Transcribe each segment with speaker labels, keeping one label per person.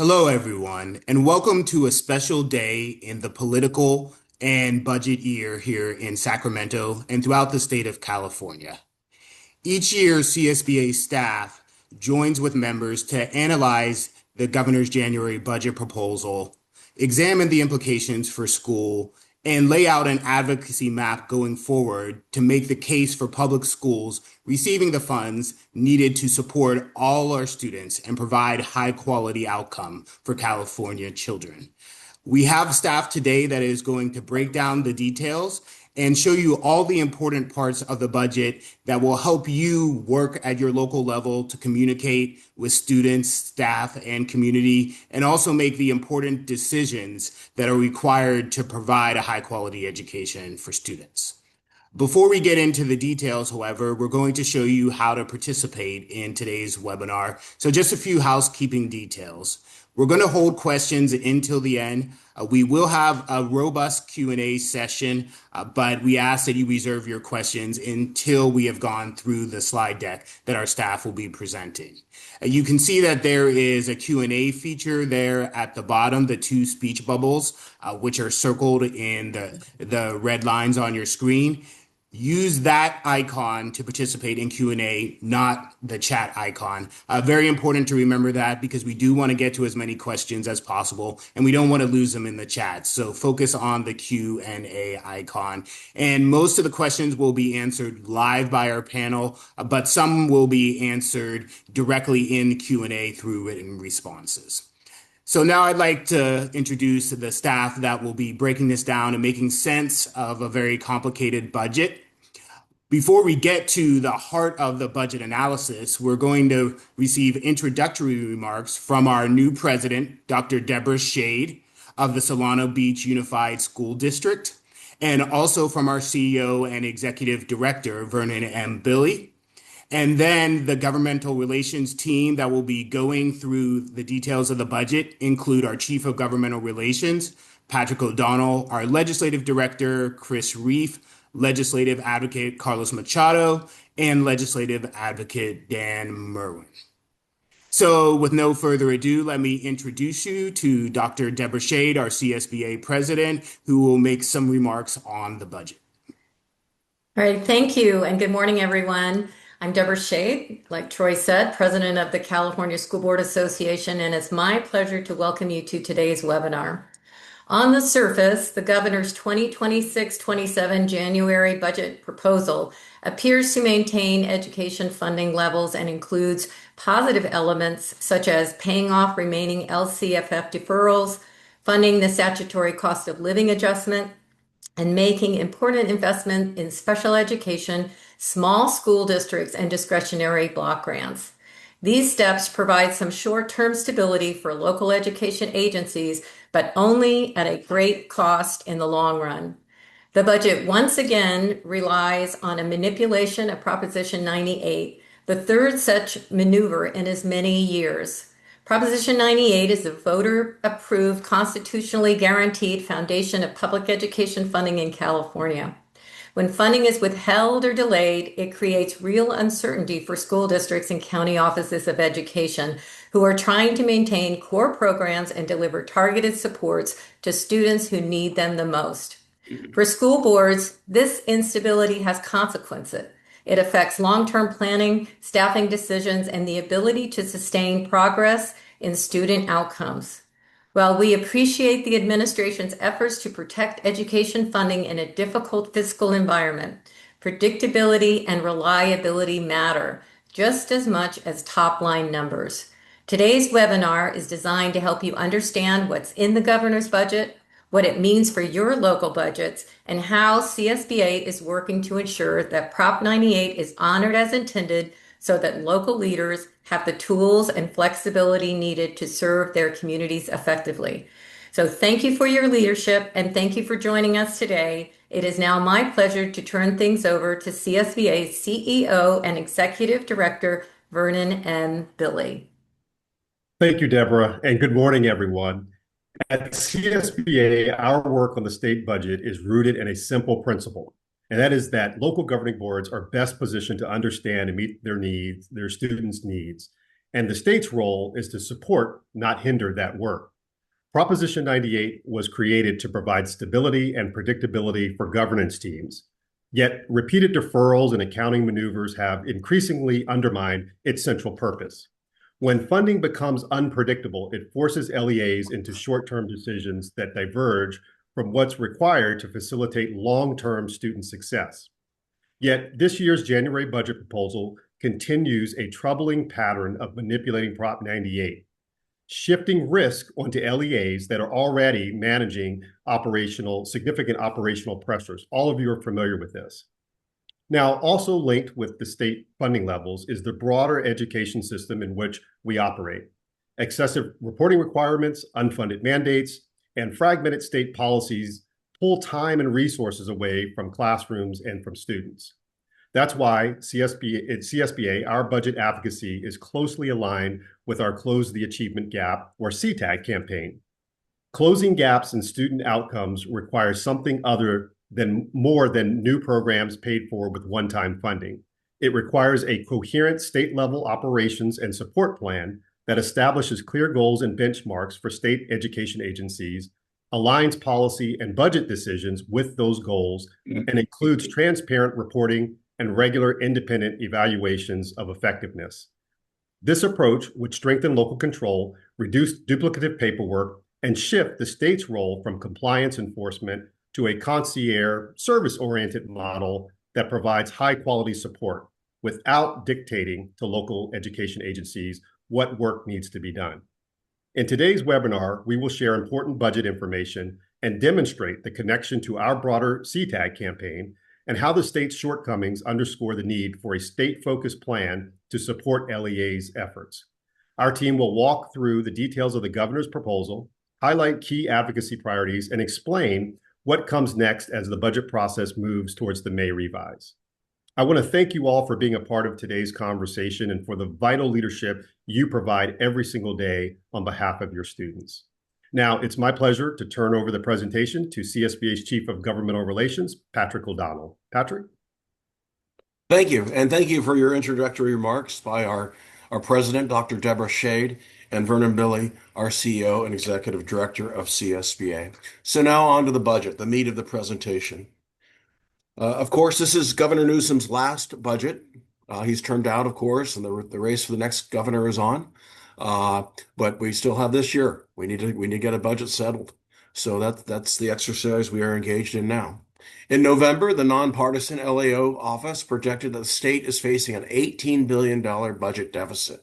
Speaker 1: Hello, everyone, and welcome to a special day in the political and budget year here in Sacramento and throughout the state of California. Each year, CSBA staff joins with members to analyze the governor's January budget proposal, examine the implications for school, and lay out an advocacy map going forward to make the case for public schools receiving the funds needed to support all our students and provide high quality outcome for California children. We have staff today that is going to break down the details and show you all the important parts of the budget that will help you work at your local level to communicate with students, staff, and community, and also make the important decisions that are required to provide a high quality education for students. Before we get into the details, however, we're going to show you how to participate in today's webinar. So just a few housekeeping details. We're going to hold questions until the end. We will have a robust Q&A session, but we ask that you reserve your questions until we have gone through the slide deck that our staff will be presenting. You can see that there is a Q&A feature there at the bottom, the two speech bubbles, which are circled in the red lines on your screen. Use that icon to participate in Q&A, not the chat icon. Very important to remember that because we do want to get to as many questions as possible and we don't want to lose them in the chat. So focus on the Q&A icon. And most of the questions will be answered live by our panel, but some will be answered directly in Q&A through written responses. So now I'd like to introduce the staff that will be breaking this down and making sense of a very complicated budget. Before we get to the heart of the budget analysis, we're going to receive introductory remarks from our new president, Dr. Deborah Shade of the Solano Beach Unified School District, and also from our CEO and Executive Director, Vernon M. Billy. And then the governmental relations team that will be going through the details of the budget include our Chief of Governmental Relations, Patrick O'Donnell, our Legislative Director, Chris Reefe, Legislative Advocate Carlos Machado, and Legislative Advocate Dan Merwin. So with no further ado, let me introduce you to Dr. Deborah Shade, our CSBA president, who will make some remarks on the budget.
Speaker 2: All right, thank you, and good morning, everyone. I'm Deborah Shade, like Troy said, president of the California School Board Association, and it's my pleasure to welcome you to today's webinar. On the surface, the governor's 2026-27 January budget proposal appears to maintain education funding levels and includes positive elements such as paying off remaining LCFF deferrals, funding the statutory cost of living adjustment, and making important investment in special education, small school districts, and discretionary block grants. These steps provide some short-term stability for local education agencies, but only at a great cost in the long run. The budget once again relies on a manipulation of Proposition 98, the third such maneuver in as many years. Proposition 98 is the voter-approved, constitutionally guaranteed foundation of public education funding in California. When funding is withheld or delayed, it creates real uncertainty for school districts and county offices of education who are trying to maintain core programs and deliver targeted supports to students who need them the most. For school boards, this instability has consequences. It affects long-term planning, staffing decisions, and the ability to sustain progress in student outcomes. While we appreciate the administration's efforts to protect education funding in a difficult fiscal environment, predictability and reliability matter just as much as top-line numbers. Today's webinar is designed to help you understand what's in the governor's budget, what it means for your local budgets, and how CSBA is working to ensure that Prop 98 is honored as intended so that local leaders have the tools and flexibility needed to serve their communities effectively. So thank you for your leadership and thank you for joining us today. It is now my pleasure to turn things over to CSBA's CEO and Executive Director, Vernon M. Billy.
Speaker 3: Thank you, Deborah, and good morning, everyone. At CSBA, our work on the state budget is rooted in a simple principle, and that is that local governing boards are best positioned to understand and meet their needs, their students' needs. and the state's role is to support, not hinder that work. Proposition 98 was created to provide stability and predictability for governance teams. Yet repeated deferrals and accounting maneuvers have increasingly undermined its central purpose. When funding becomes unpredictable, it forces LEAs into short-term decisions that diverge from what's required to facilitate long-term student success. Yet this year's January budget proposal continues a troubling pattern of manipulating Prop 98, shifting risk onto LEAs that are already managing significant operational pressures. All of you are familiar with this. Now, also linked with the state funding levels is the broader education system in which we operate. Excessive reporting requirements, unfunded mandates, and fragmented state policies pull time and resources away from classrooms and from students. That's why CSBA, our budget advocacy, is closely aligned with our Close the Achievement Gap, or CTAG campaign. Closing gaps in student outcomes requires something more than new programs paid for with one-time funding. It requires a coherent state-level operations and support plan that establishes clear goals and benchmarks for state education agencies, aligns policy and budget decisions with those goals, and includes transparent reporting and regular independent evaluations of effectiveness. This approach would strengthen local control, reduce duplicative paperwork, and shift the state's role from compliance enforcement to a concierge, service-oriented model that provides high-quality support without dictating to local education agencies what work needs to be done. In today's webinar, we will share important budget information and demonstrate the connection to our broader CTAG campaign and how the state's shortcomings underscore the need for a state-focused plan to support LEA's efforts. Our team will walk through the details of the governor's proposal, highlight key advocacy priorities, and explain what comes next as the budget process moves towards the May revise. I want to thank you all for being a part of today's conversation and for the vital leadership you provide every single day on behalf of your students. Now, it's my pleasure to turn over the presentation to CSBA's Chief of Governmental Relations, Patrick O'Donnell. Patrick?
Speaker 4: Thank you, and thank you for your introductory remarks by our president, Dr. Deborah Shade, and Vernon Billy, our CEO and Executive Director of CSBA. So now on to the budget, the meat of the presentation. Of course, this is Governor Newsom's last budget. He's termed out, of course, and the race for the next governor is on. But we still have this year. We need to get a budget settled. So that's the exercise we are engaged in now. In November, the nonpartisan LAO office projected that the state is facing an $18 billion budget deficit.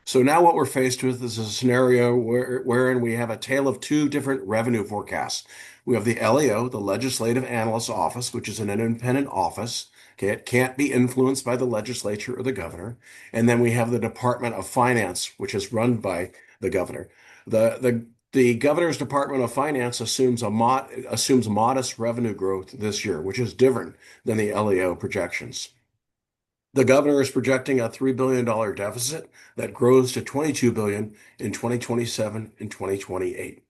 Speaker 4: So now what we're faced with is a scenario wherein we have a tale of two different revenue forecasts. We have the LAO, the Legislative Analyst's Office, which is an independent office. Okay, it can't be influenced by the legislature or the governor. And then we have the Department of Finance, which is run by the governor. The governor's Department of Finance assumes modest revenue growth this year, which is different than the LAO projections. The governor is projecting a $3 billion deficit that grows to $22 billion in 2027 and 2028.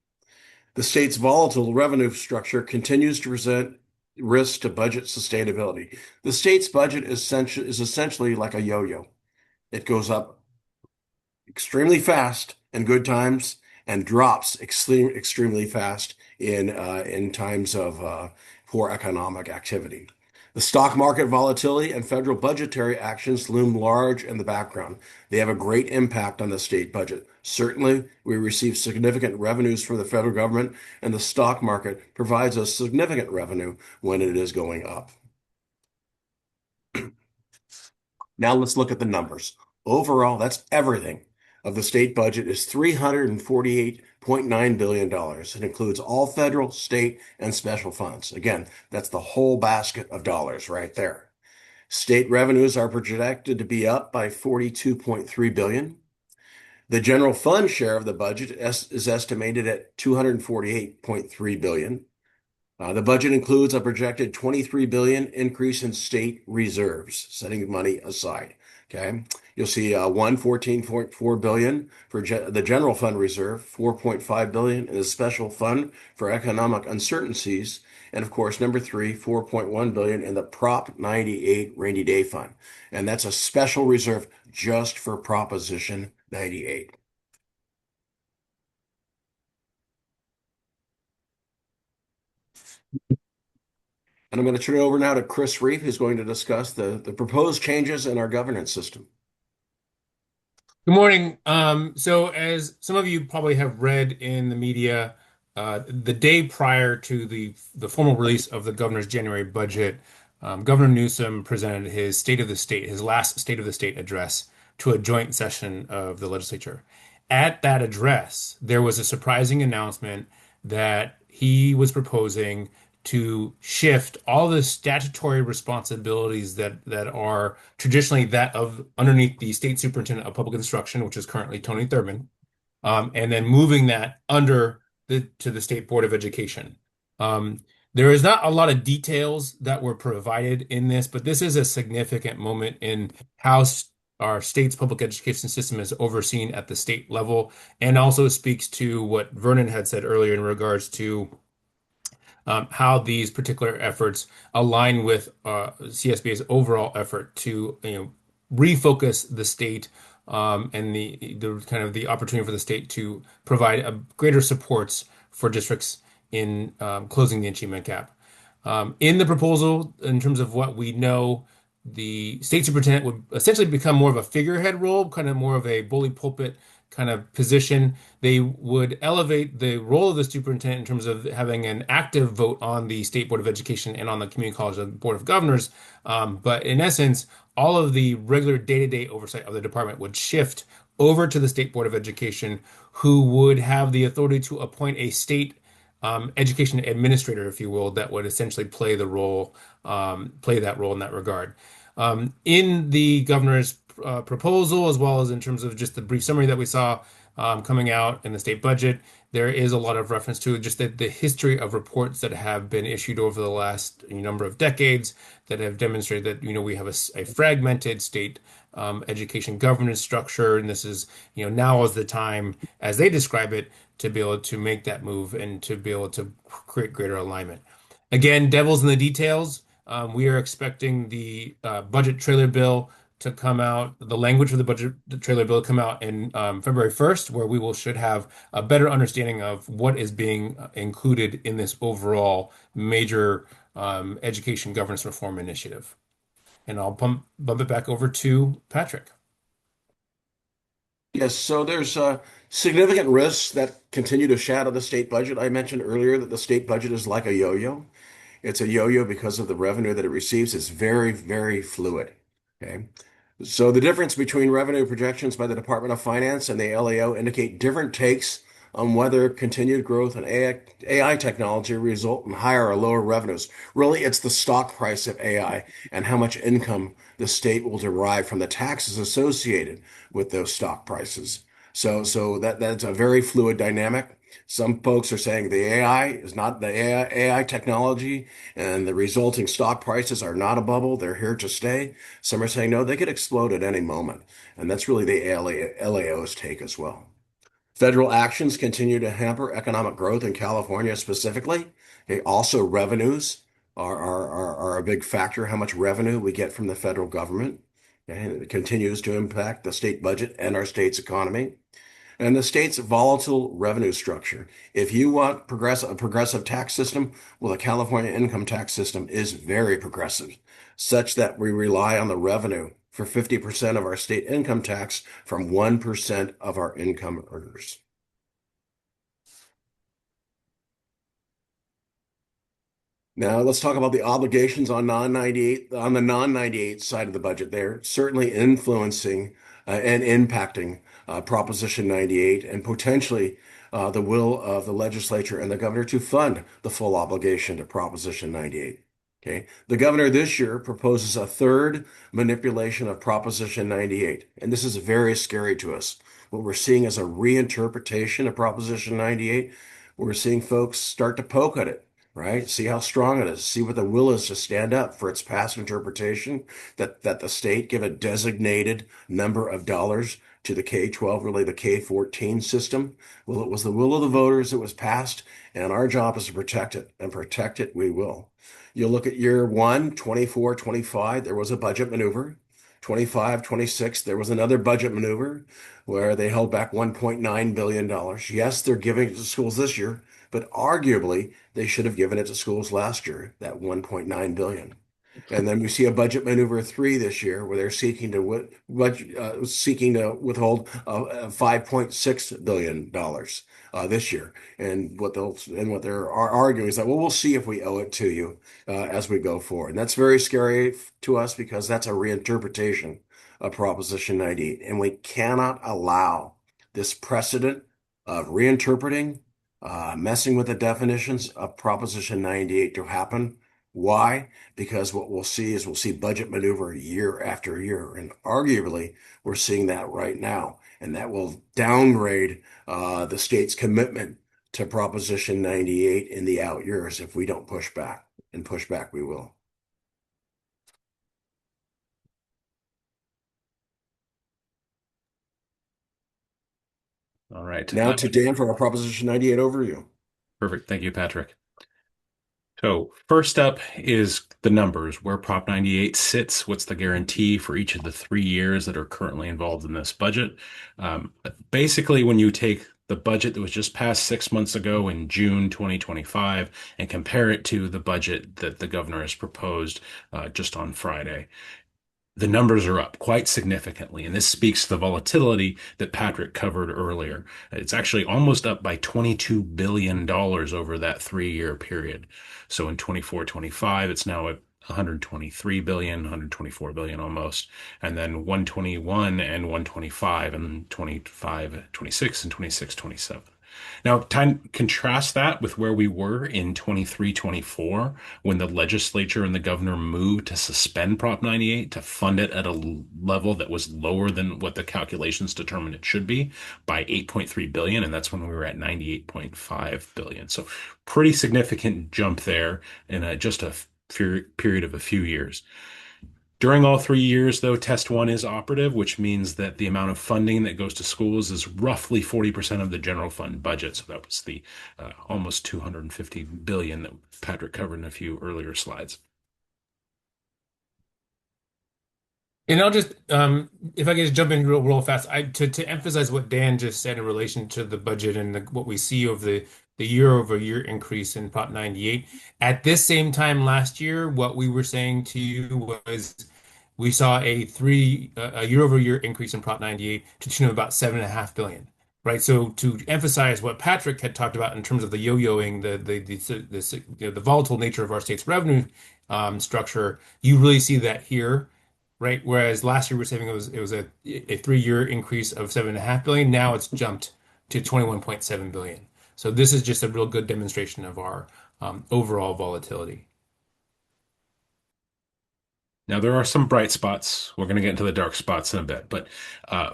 Speaker 4: The state's volatile revenue structure continues to present risks to budget sustainability. The state's budget is essentially like a yo-yo. It goes up extremely fast in good times and drops extremely fast in times of poor economic activity. The stock market volatility and federal budgetary actions loom large in the background. They have a great impact on the state budget. Certainly, we receive significant revenues from the federal government, and the stock market provides us significant revenue when it is going up. Now let's look at the numbers. Overall, that's everything of the state budget is $348.9 billion. It includes all federal, state, and special funds. Again, that's the whole basket of dollars right there. State revenues are projected to be up by $42.3 billion. The general fund share of the budget is estimated at $248.3 billion. The budget includes a projected $23 billion increase in state reserves, setting money aside. Okay, you'll see $114.4 billion for the general fund reserve, $4.5 billion in the special fund for economic uncertainties, and of course, number three, $4.1 billion in the Prop 98 rainy day fund, and that's a special reserve just for Proposition 98. And I'm going to turn it over now to Chris Reefe, who's going to discuss the proposed changes in our governance system.
Speaker 5: Good morning. So, as some of you probably have read in the media, the day prior to the formal release of the governor's January budget, Governor Newsom presented his State of the State, his last State of the State address to a joint session of the legislature. At that address, there was a surprising announcement that he was proposing to shift all the statutory responsibilities that are traditionally that of underneath the state superintendent of public instruction, which is currently Tony Thurmond, and then moving that under to the State Board of Education. Um, there is not a lot of details that were provided in this, but this is a significant moment in how our state's public education system is overseen at the state level, and also speaks to what Vernon had said earlier in regards to how these particular efforts align with CSBA's overall effort to, refocus the state and the kind of the opportunity for the state to provide greater supports for districts in closing the achievement gap. In the proposal, in terms of what we know, the state superintendent would essentially become more of a figurehead role, kind of more of a bully pulpit kind of position. They would elevate the role of the superintendent in terms of having an active vote on the State Board of Education and on the Community College Board of Governors. But in essence, all of the regular day-to-day oversight of the department would shift over to the State Board of Education, who would have the authority to appoint a state education administrator, if you will, that would essentially play the role, play that role in that regard. In the governor's proposal, as well as in terms of just the brief summary that we saw coming out in the state budget, there is a lot of reference to just the history of reports that have been issued over the last number of decades that have demonstrated that we have a fragmented state education governance structure, and this is now is the time, as they describe it, to be able to make that move and to be able to create greater alignment. Again, devil's in the details. We are expecting the budget trailer bill to come out, the language for the budget trailer bill to come out in February 1st, where should have a better understanding of what is being included in this overall major education governance reform initiative. And I'll bump it back over to Patrick.
Speaker 4: Yes, so there's significant risks that continue to shadow the state budget. I mentioned earlier that the state budget is like a yo-yo. It's a yo-yo because of the revenue that it receives. It's very, very fluid. Okay. So the difference between revenue projections by the Department of Finance and the LAO indicate different takes on whether continued growth in AI technology result in higher or lower revenues. Really, it's the stock price of AI and how much income the state will derive from the taxes associated with those stock prices. So that's a very fluid dynamic. Some folks are saying the AI is not the AI technology and the resulting stock prices are not a bubble. They're here to stay. Some are saying, no, they could explode at any moment. And that's really the LAO's take as well. Federal actions continue to hamper economic growth in California specifically. Okay, also, revenues are a big factor, how much revenue we get from the federal government. Okay, and it continues to impact the state budget and our state's economy. And the state's volatile revenue structure. If you want a progressive tax system, well, the California income tax system is very progressive, such that we rely on the revenue for 50% of our state income tax from 1% of our income earners. Now let's talk about the obligations on the non-98 side of the budget. They're certainly influencing and impacting Proposition 98 and potentially the will of the legislature and the governor to fund the full obligation to Proposition 98. Okay. The governor this year proposes a third manipulation of Proposition 98, and this is very scary to us. What we're seeing is a reinterpretation of Proposition 98. We're seeing folks start to poke at it, right? See how strong it is, see what the will is to stand up for its past interpretation, that the state give a designated number of dollars to the K-12, really the K-14 system. Well, it was the will of the voters that was passed, and our job is to protect it, and protect it we will. You look at year one, 24, 25, there was a budget maneuver. 25, 26, there was another budget maneuver where they held back $1.9 billion. Yes, they're giving it to schools this year, but arguably they should have given it to schools last year, that 1.9 billion. And then we see a budget maneuver three this year where they're seeking to withhold $5.6 billion this year. And what they're arguing is that, well, we'll see if we owe it to you as we go forward. And that's very scary to us because that's a reinterpretation of Proposition 98. And we cannot allow this precedent of reinterpreting, messing with the definitions of Proposition 98 to happen. Why? Because what we'll see is we'll see budget maneuver year after year. And arguably, we're seeing that right now. And that will downgrade the state's commitment to Proposition 98 in the out years if we don't push back. And push back we will.
Speaker 6: All right.
Speaker 4: Now to Dan for our Proposition 98 overview.
Speaker 6: Perfect. Thank you, Patrick. So first up is the numbers, where Prop 98 sits, what's the guarantee for each of the 3 years that are currently involved in this budget. Basically, when you take the budget that was just passed 6 months ago in June 2025 and compare it to the budget that the governor has proposed just on Friday, the numbers are up quite significantly, and this speaks to the volatility that Patrick covered earlier. It's actually almost up by $22 billion over that 3-year period. So in 24-25, it's now at 123 billion, 124 billion almost, and then 121 and 125 and 25, 26 and 26, 27. Now, contrast that with where we were in 23-24 when the legislature and the governor moved to suspend Prop 98 to fund it at a level that was lower than what the calculations determined it should be by 8.3 billion, and that's when we were at 98.5 billion. So pretty significant jump there in just a period of a few years. During all 3 years, though, Test 1 is operative, which means that the amount of funding that goes to schools is roughly 40% of the general fund budget. So that was the almost 250 billion that Patrick covered in a few earlier slides.
Speaker 5: And I'll just, if I can just jump in real fast, to emphasize what Dan just said in relation to the budget and what we see of the year-over-year increase in Prop 98. At this same time last year, what we were saying to you was we saw a year-over-year increase in Prop 98 to the tune of about 7.5 billion. Right. So to emphasize what Patrick had talked about in terms of the yo-yoing, the volatile nature of our state's revenue structure, you really see that here. Right. Whereas last year we were saying it was a 3-year increase of 7.5 billion. Now it's jumped to 21.7 billion. So this is just a real good demonstration of our overall volatility.
Speaker 6: Now, there are some bright spots. We're going to get into the dark spots in a bit. But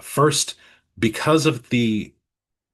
Speaker 6: first, because of the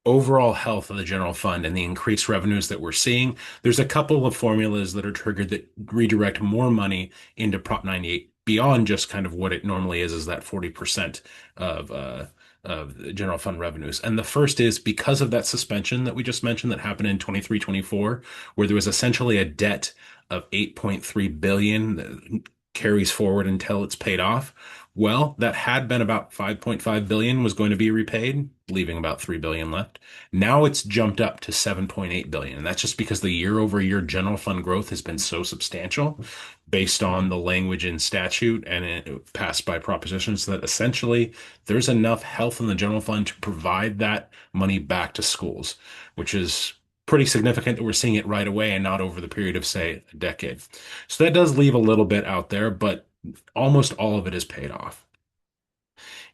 Speaker 6: overall health of the general fund and the increased revenues that we're seeing, there's a couple of formulas that are triggered that redirect more money into Prop 98 beyond just kind of what it normally is that 40% of the general fund revenues. And the first is because of that suspension that we just mentioned that happened in 23-24, where there was essentially a debt of 8.3 billion that carries forward until it's paid off. Well, that had been about 5.5 billion was going to be repaid, leaving about 3 billion left. Now it's jumped up to 7.8 billion. And that's just because the year-over-year general fund growth has been so substantial based on the language in statute and it passed by propositions that essentially there's enough health in the general fund to provide that money back to schools, which is pretty significant that we're seeing it right away and not over the period of, say, a decade. So that does leave a little bit out there, but almost all of it is paid off.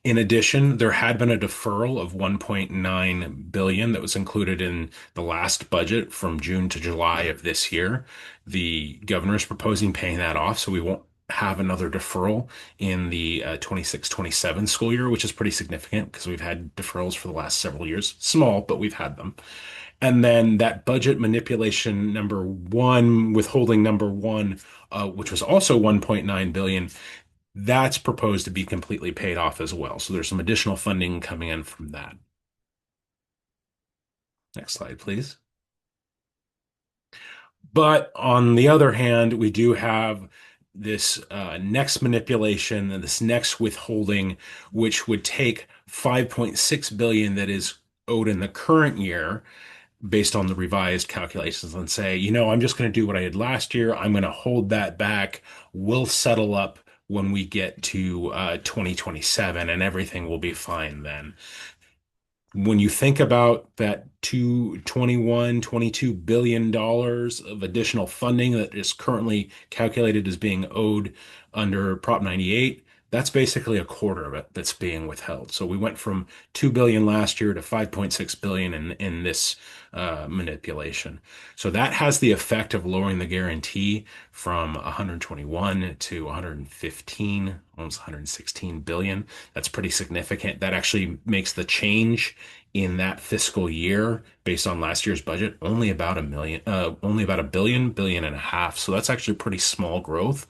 Speaker 6: In addition, there had been a deferral of 1.9 billion that was included in the last budget from June to July of this year. The governor is proposing paying that off, so we won't have another deferral in the 26-27 school year, which is pretty significant because we've had deferrals for the last several years. Small, but we've had them. And then that budget manipulation number one, withholding number one, which was also 1.9 billion, that's proposed to be completely paid off as well. So there's some additional funding coming in from that. Next slide, please. But on the other hand, we do have this next manipulation and this next withholding, which would take 5.6 billion that is owed in the current year based on the revised calculations and say, I'm just going to do what I did last year. I'm going to hold that back. We'll settle up when we get to 2027 and everything will be fine then. When you think about that 22 billion dollars of additional funding that is currently calculated as being owed under Prop 98, that's basically a quarter of it that's being withheld. So we went from 2 billion last year to 5.6 billion in this manipulation. So that has the effect of lowering the guarantee from 121 to 115, almost 116 billion. That's pretty significant. That actually makes the change in that fiscal year based on last year's budget only about a billion and a half. So that's actually pretty small growth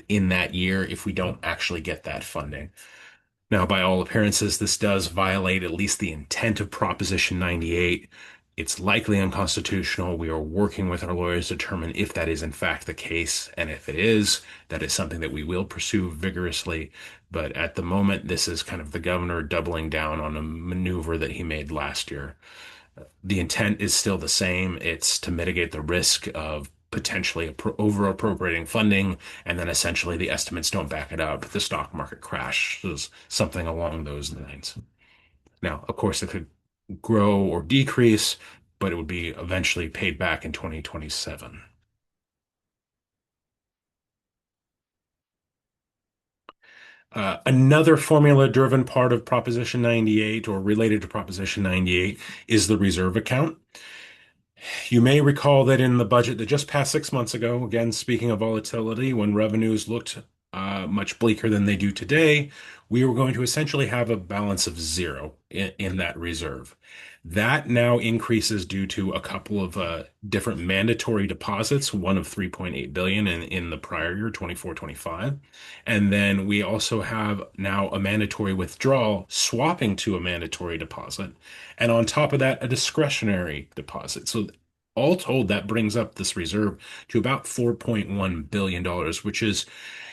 Speaker 6: in that year if we don't actually get that funding. Now, by all appearances, this does violate at least the intent of Proposition 98. It's likely unconstitutional. We are working with our lawyers to determine if that is in fact the case. And if it is, that is something that we will pursue vigorously. But at the moment, this is kind of the governor doubling down on a maneuver that he made last year. The intent is still the same. It's to mitigate the risk of potentially over appropriating funding, and then essentially the estimates don't back it up. The stock market crashes, something along those lines. Now, of course, it could grow or decrease, but it would be eventually paid back in 2027. Another formula-driven part of Proposition 98 or related to Proposition 98 is the reserve account. You may recall that in the budget that just passed 6 months ago, again, speaking of volatility, when revenues looked much bleaker than they do today, we were going to essentially have a balance of zero in that reserve. That now increases due to a couple of different mandatory deposits, one of 3.8 billion in the prior year, 24-25. And then we also have now a mandatory withdrawal swapping to a mandatory deposit. And on top of that, a discretionary deposit. So all told, that brings up this reserve to about $4.1 billion, which is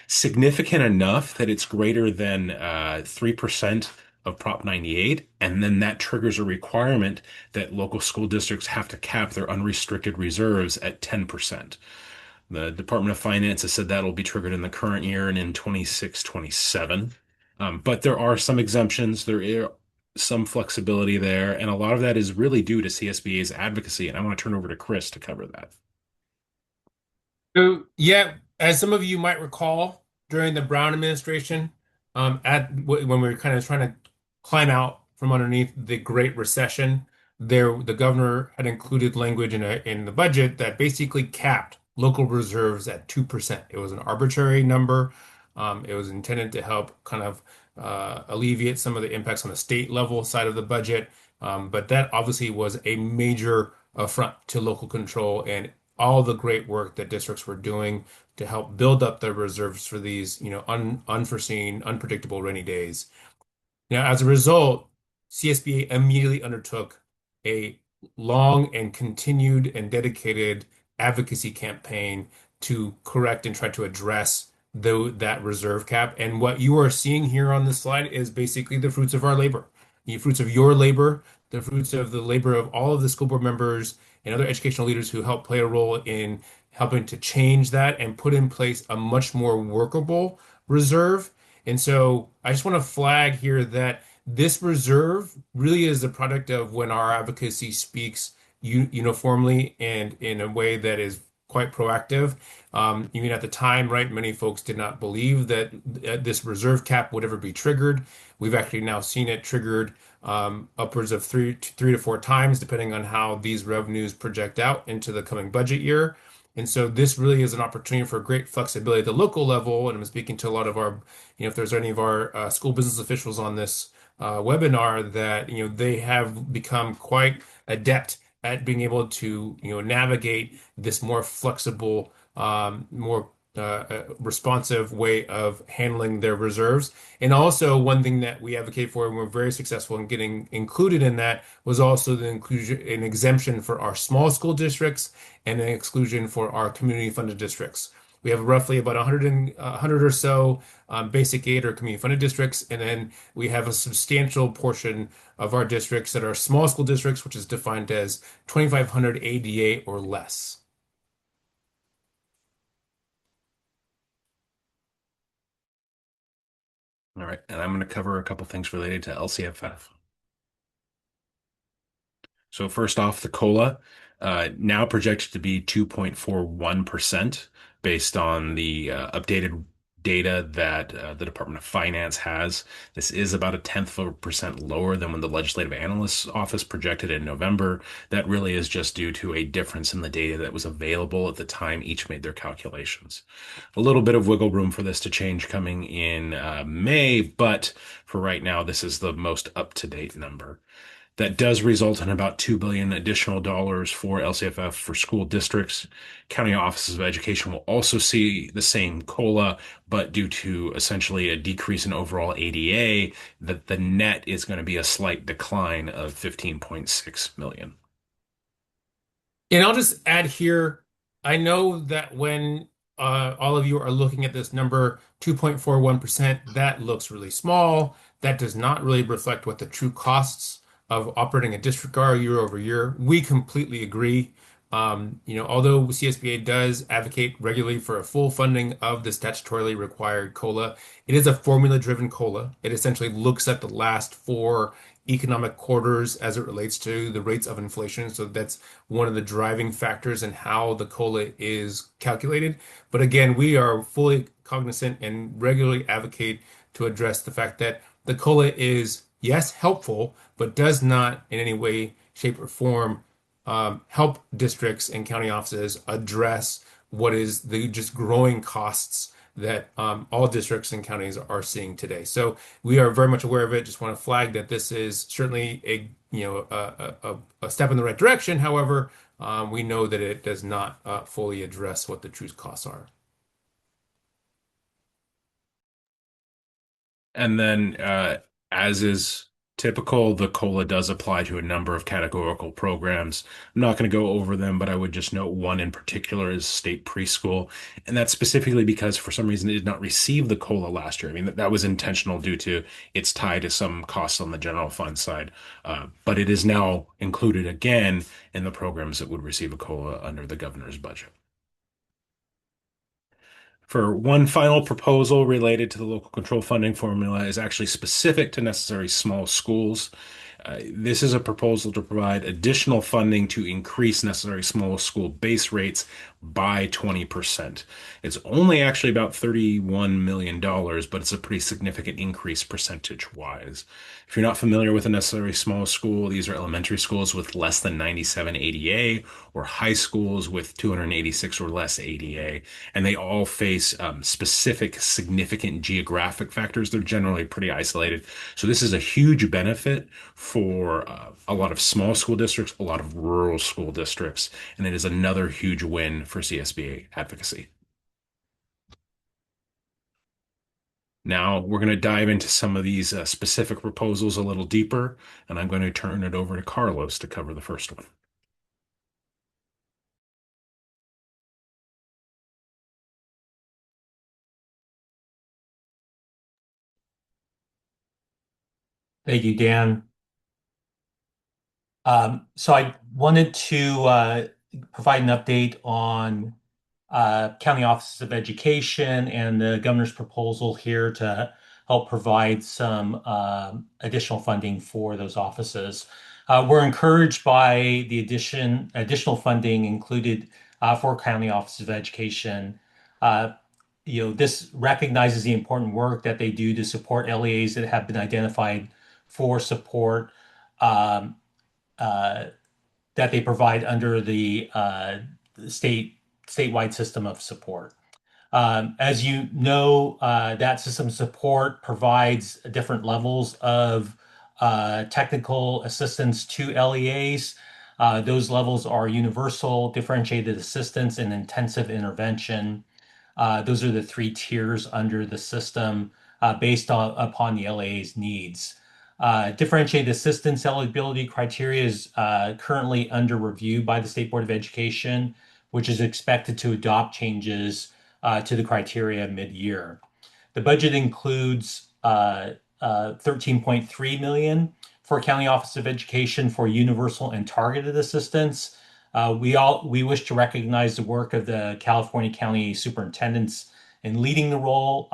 Speaker 6: significant enough that it's greater than 3% of Prop 98. And then that triggers a requirement that local school districts have to cap their unrestricted reserves at 10%. The Department of Finance has said that'll be triggered in the current year and in 26-27. But there are some exemptions. There are some flexibility there. And a lot of that is really due to CSBA's advocacy. And I want to turn over to Chris to cover that.
Speaker 5: So, yeah, as some of you might recall, during the Brown administration, when we were kind of trying to climb out from underneath the Great Recession, the governor had included language in the budget that basically capped local reserves at 2%. It was an arbitrary number. It was intended to help kind of alleviate some of the impacts on the state level side of the budget. But that obviously was a major affront to local control and all the great work that districts were doing to help build up their reserves for these, unforeseen, unpredictable rainy days. Now, as a result, CSBA immediately undertook a long and continued and dedicated advocacy campaign to correct and try to address that reserve cap. And what you are seeing here on this slide is basically the fruits of our labor, the fruits of your labor, the fruits of the labor of all of the school board members and other educational leaders who helped play a role in helping to change that and put in place a much more workable reserve. And so I just want to flag here that this reserve really is the product of when our advocacy speaks uniformly and in a way that is quite proactive. Even at the time, right, many folks did not believe that this reserve cap would ever be triggered. We've actually now seen it triggered upwards of three to four times, depending on how these revenues project out into the coming budget year. And so this really is an opportunity for great flexibility at the local level. And I'm speaking to a lot of our, if there's any of our school business officials on this webinar, that, they have become quite adept at being able to, navigate this more flexible, more responsive way of handling their reserves. And also one thing that we advocate for and we're very successful in getting included in that was also the inclusion, an exemption for our small school districts and an exclusion for our community funded districts. We have roughly about 100 or so basic aid or community funded districts, and then we have a substantial portion of our districts that are small school districts, which is defined as 2,500 ADA or less.
Speaker 6: All right, and I'm going to cover a couple things related to LCFF. So first off, the COLA now projected to be 2.41% based on the updated data that the Department of Finance has. This is about a tenth of a percent lower than when the Legislative Analyst's Office projected in November. That really is just due to a difference in the data that was available at the time each made their calculations. A little bit of wiggle room for this to change coming in May, but for right now, this is the most up-to-date number. That does result in about $2 billion additional dollars for LCFF for school districts. County offices of education will also see the same COLA, but due to essentially a decrease in overall ADA, that the net is going to be a slight decline of 15.6 million.
Speaker 5: And I'll just add here, I know that when all of you are looking at this number, 2.41%, that looks really small. That does not really reflect what the true costs of operating a district are year over year. We completely agree. Although CSBA does advocate regularly for a full funding of the statutorily required COLA, it is a formula-driven COLA. It essentially looks at the last four economic quarters as it relates to the rates of inflation. So that's one of the driving factors in how the COLA is calculated. But again, we are fully cognizant and regularly advocate to address the fact that the COLA is, yes, helpful, but does not in any way, shape, or form help districts and county offices address what is the just growing costs that all districts and counties are seeing today. So we are very much aware of it. Just want to flag that this is certainly a step in the right direction. However, we know that it does not fully address what the true costs are.
Speaker 6: And then, as is typical, the COLA does apply to a number of categorical programs. I'm not going to go over them, but I would just note one in particular is state preschool. And that's specifically because for some reason it did not receive the COLA last year. I mean, that was intentional due to its tie to some costs on the general fund side. But it is now included again in the programs that would receive a COLA under the governor's budget. For one final proposal related to the local control funding formula is actually specific to necessary small schools. This is a proposal to provide additional funding to increase necessary small school base rates by 20%. It's only actually about $31 million, but it's a pretty significant increase percentage-wise. If you're not familiar with a necessary small school, these are elementary schools with less than 97 ADA or high schools with 286 or less ADA, and they all face specific significant geographic factors. They're generally pretty isolated. So this is a huge benefit for a lot of small school districts, a lot of rural school districts, and it is another huge win for CSBA advocacy. Now we're going to dive into some of these specific proposals a little deeper, and I'm going to turn it over to Carlos to cover the first one.
Speaker 7: Thank you, Dan. So I wanted to provide an update on county offices of education and the governor's proposal here to help provide some additional funding for those offices. We're encouraged by the additional funding included for county offices of education. This recognizes the important work that they do to support LEAs that have been identified for support. Um, that they provide under the statewide system of support. As you know, that system of support provides different levels of technical assistance to LEAs. Those levels are universal, differentiated assistance, and intensive intervention. Those are the three tiers under the system based upon the LEA's needs. Differentiated assistance eligibility criteria is currently under review by the State Board of Education, which is expected to adopt changes to the criteria mid-year. The budget includes 13.3 million for County Office of Education for universal and targeted assistance. We wish to recognize the work of the California County Superintendents in leading the role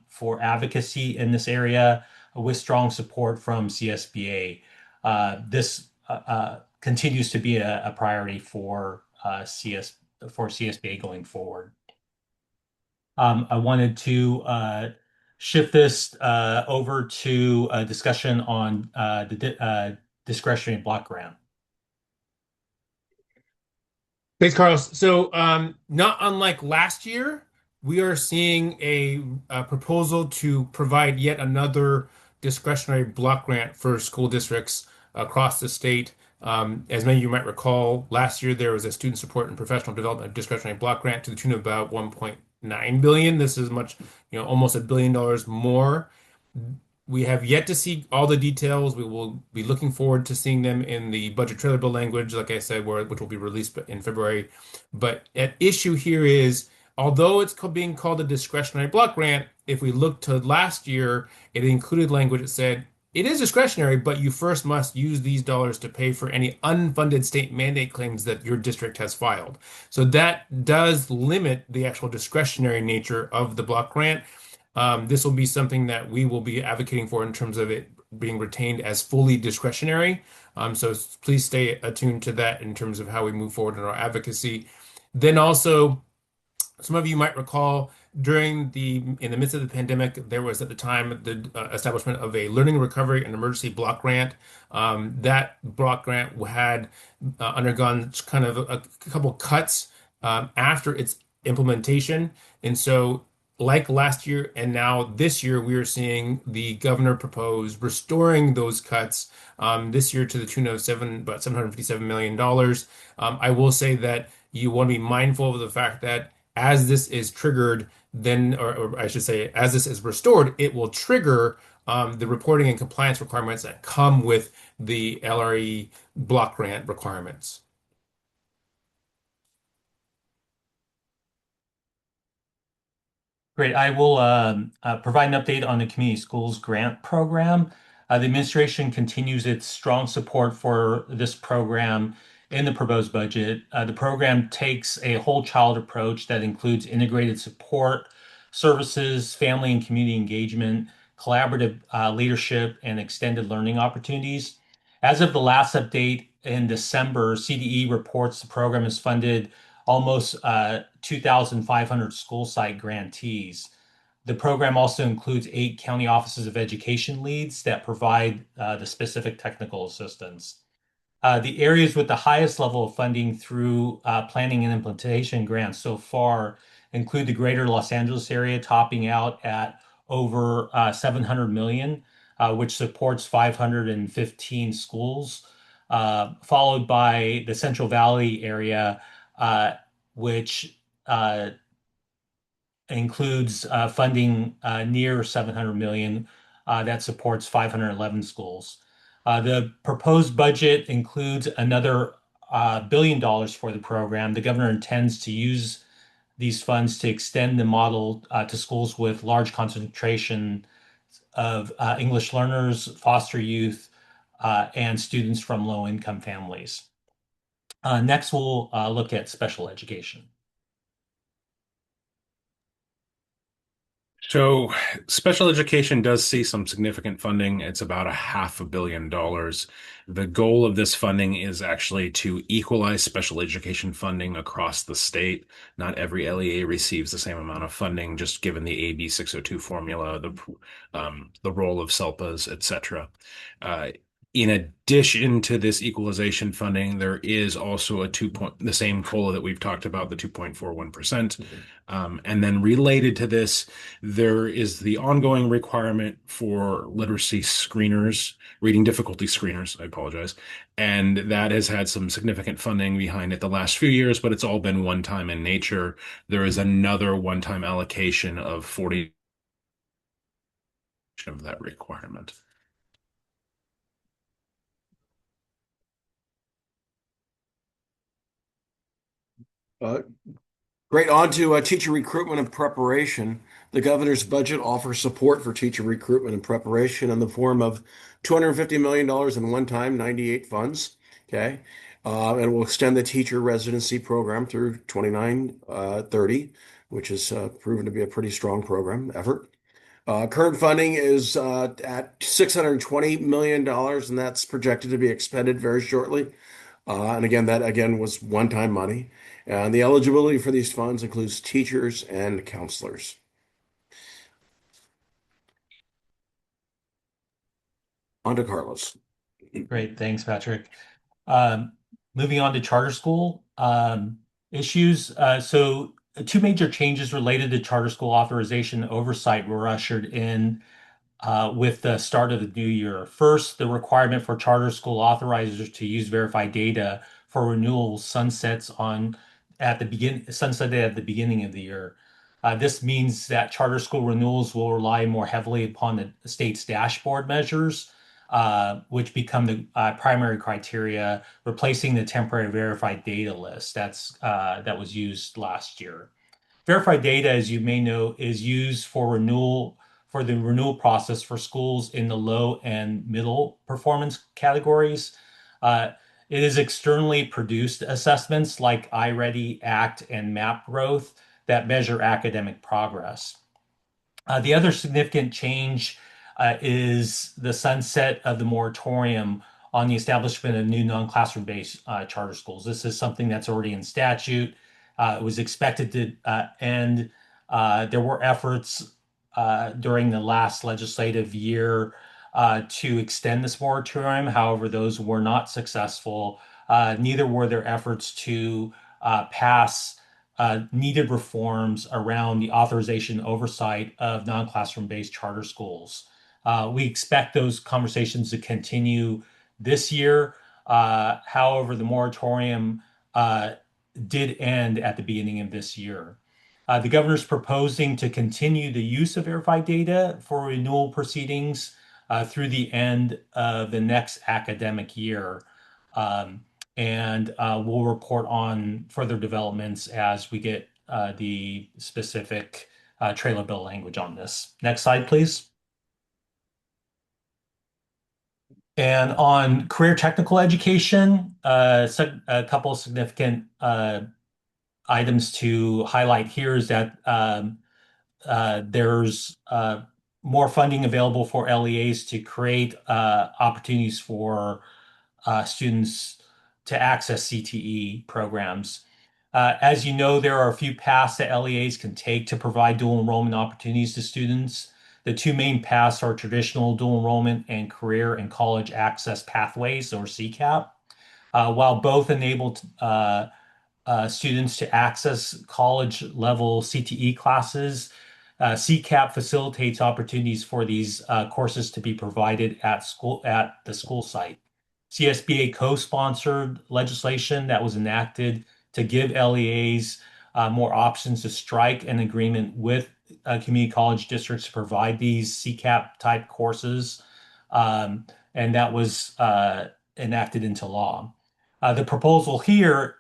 Speaker 7: for advocacy in this area with strong support from CSBA. This continues to be a priority for CSBA going forward. I wanted to shift this over to a discussion on the discretionary block grant.
Speaker 5: Thanks, Carlos. So, not unlike last year, we are seeing a proposal to provide yet another discretionary block grant for school districts across the state. As many of you might recall, last year there was a student support and professional development discretionary block grant to the tune of about 1.9 billion. This is much, almost $1 billion more. We have yet to see all the details. We will be looking forward to seeing them in the budget trailer bill language, like I said, which will be released in February. But at issue here is, although it's being called a discretionary block grant, if we look to last year, it included language that said it is discretionary, but you first must use these dollars to pay for any unfunded state mandate claims that your district has filed. So that does limit the actual discretionary nature of the block grant. This will be something that we will be advocating for in terms of it being retained as fully discretionary. So please stay attuned to that in terms of how we move forward in our advocacy. Then also, some of you might recall in the midst of the pandemic, there was at the time the establishment of a learning recovery and emergency block grant. That block grant had undergone kind of a couple cuts after its implementation. And so, like last year and now this year, we are seeing the governor propose restoring those cuts this year to the tune of about $757 million. I will say that you want to be mindful of the fact that as this is triggered, or I should say, as this is restored, it will trigger the reporting and compliance requirements that come with the LRE block grant requirements.
Speaker 7: Great. I will provide an update on the Community Schools Grant Program. The administration continues its strong support for this program in the proposed budget. The program takes a whole child approach that includes integrated support, services, family and community engagement, collaborative leadership, and extended learning opportunities. As of the last update in December, CDE reports the program has funded almost 2,500 school site grantees. The program also includes 8 county offices of education leads that provide the specific technical assistance. The areas with the highest level of funding through planning and implementation grants so far include the greater Los Angeles area, topping out at over 700 million, which supports 515 schools, followed by the Central Valley area, which includes funding near 700 million that supports 511 schools. The proposed budget includes another $1 billion for the program. The governor intends to use these funds to extend the model to schools with large concentration of English learners, foster youth, and students from low-income families. Next, we'll look at special education.
Speaker 6: So special education does see some significant funding. It's about $500 million. The goal of this funding is actually to equalize special education funding across the state. Not every LEA receives the same amount of funding, just given the AB 602 formula, the role of SELPAs, etc. In addition to this equalization funding, there is also the same COLA that we've talked about, the 2.41%. And then related to this, there is the ongoing requirement for literacy screeners, reading difficulty screeners, I apologize. And that has had some significant funding behind it the last few years, but it's all been one-time in nature. There is another one-time allocation of 40 of that requirement.
Speaker 4: Great. On to teacher recruitment and preparation. The governor's budget offers support for teacher recruitment and preparation in the form of $250 million in one-time 98 funds. Okay. And will extend the teacher residency program through 2930, which has proven to be a pretty strong program effort. Current funding is at $620 million, and that's projected to be expended very shortly. And again, that again was one-time money. And the eligibility for these funds includes teachers and counselors. On to Carlos.
Speaker 7: Great, thanks, Patrick. Um, Moving on to charter school issues. Two major changes related to charter school authorization oversight were ushered in with the start of the new year. First, the requirement for charter school authorizers to use verified data for renewals sunsetted at the beginning of the year. This means that charter school renewals will rely more heavily upon the state's dashboard measures, which become the primary criteria, replacing the temporary verified data list that was used last year. Verified data, as you may know, is used for the renewal process for schools in the low and middle performance categories. Uh, it is externally produced assessments like iReady, ACT, and MAP growth that measure academic progress. The other significant change is the sunset of the moratorium on the establishment of new non-classroom based charter schools. This is something that's already in statute. It was expected to end. There were efforts during the last legislative year to extend this moratorium. However, those were not successful. Neither were there efforts to pass needed reforms around the authorization oversight of non-classroom based charter schools. We expect those conversations to continue this year. However, the moratorium did end at the beginning of this year. The governor's proposing to continue the use of verified data for renewal proceedings through the end of the next academic year. Um, and we'll report on further developments as we get the specific trailer bill language on this. Next slide, please. And on career technical education, a couple of significant items to highlight here is that there's more funding available for LEAs to create opportunities for students to access CTE programs. As you know, there are a few paths that LEAs can take to provide dual enrollment opportunities to students. The two main paths are traditional dual enrollment and career and college access pathways, or CCAP. While both enable students to access college level CTE classes, CCAP facilitates opportunities for these courses to be provided at the school site. CSBA co-sponsored legislation that was enacted to give LEAs more options to strike an agreement with community college districts to provide these CCAP type courses, and that was enacted into law. The proposal here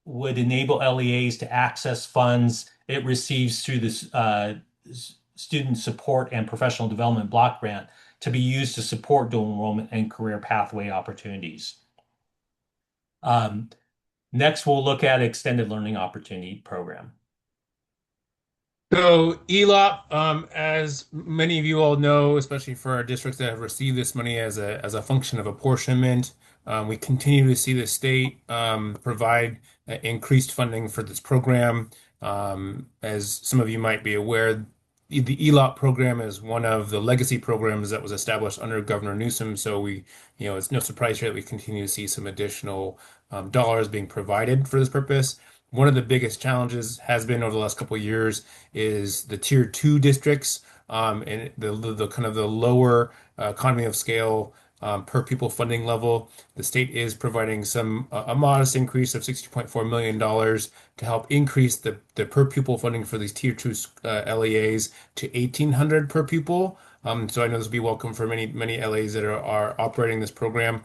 Speaker 7: would enable LEAs to access funds it receives through this Student Support and Professional Development Block Grant to be used to support dual enrollment and career pathway opportunities. Next, we'll look at Extended Learning Opportunity Program.
Speaker 5: So ELOP, as many of you all know, especially for our districts that have received this money as a function of apportionment, we continue to see the state provide increased funding for this program. As some of you might be aware, the ELOP program is one of the legacy programs that was established under Governor Newsom. So it's no surprise here that we continue to see some additional dollars being provided for this purpose. One of the biggest challenges has been over the last couple of years is the tier two districts, and the kind of the lower economy of scale per pupil funding level. The state is providing a modest increase of $60.4 million to help increase the per pupil funding for these tier two LEAs to 1,800 per pupil. So I know this will be welcome for many LEAs that are operating this program.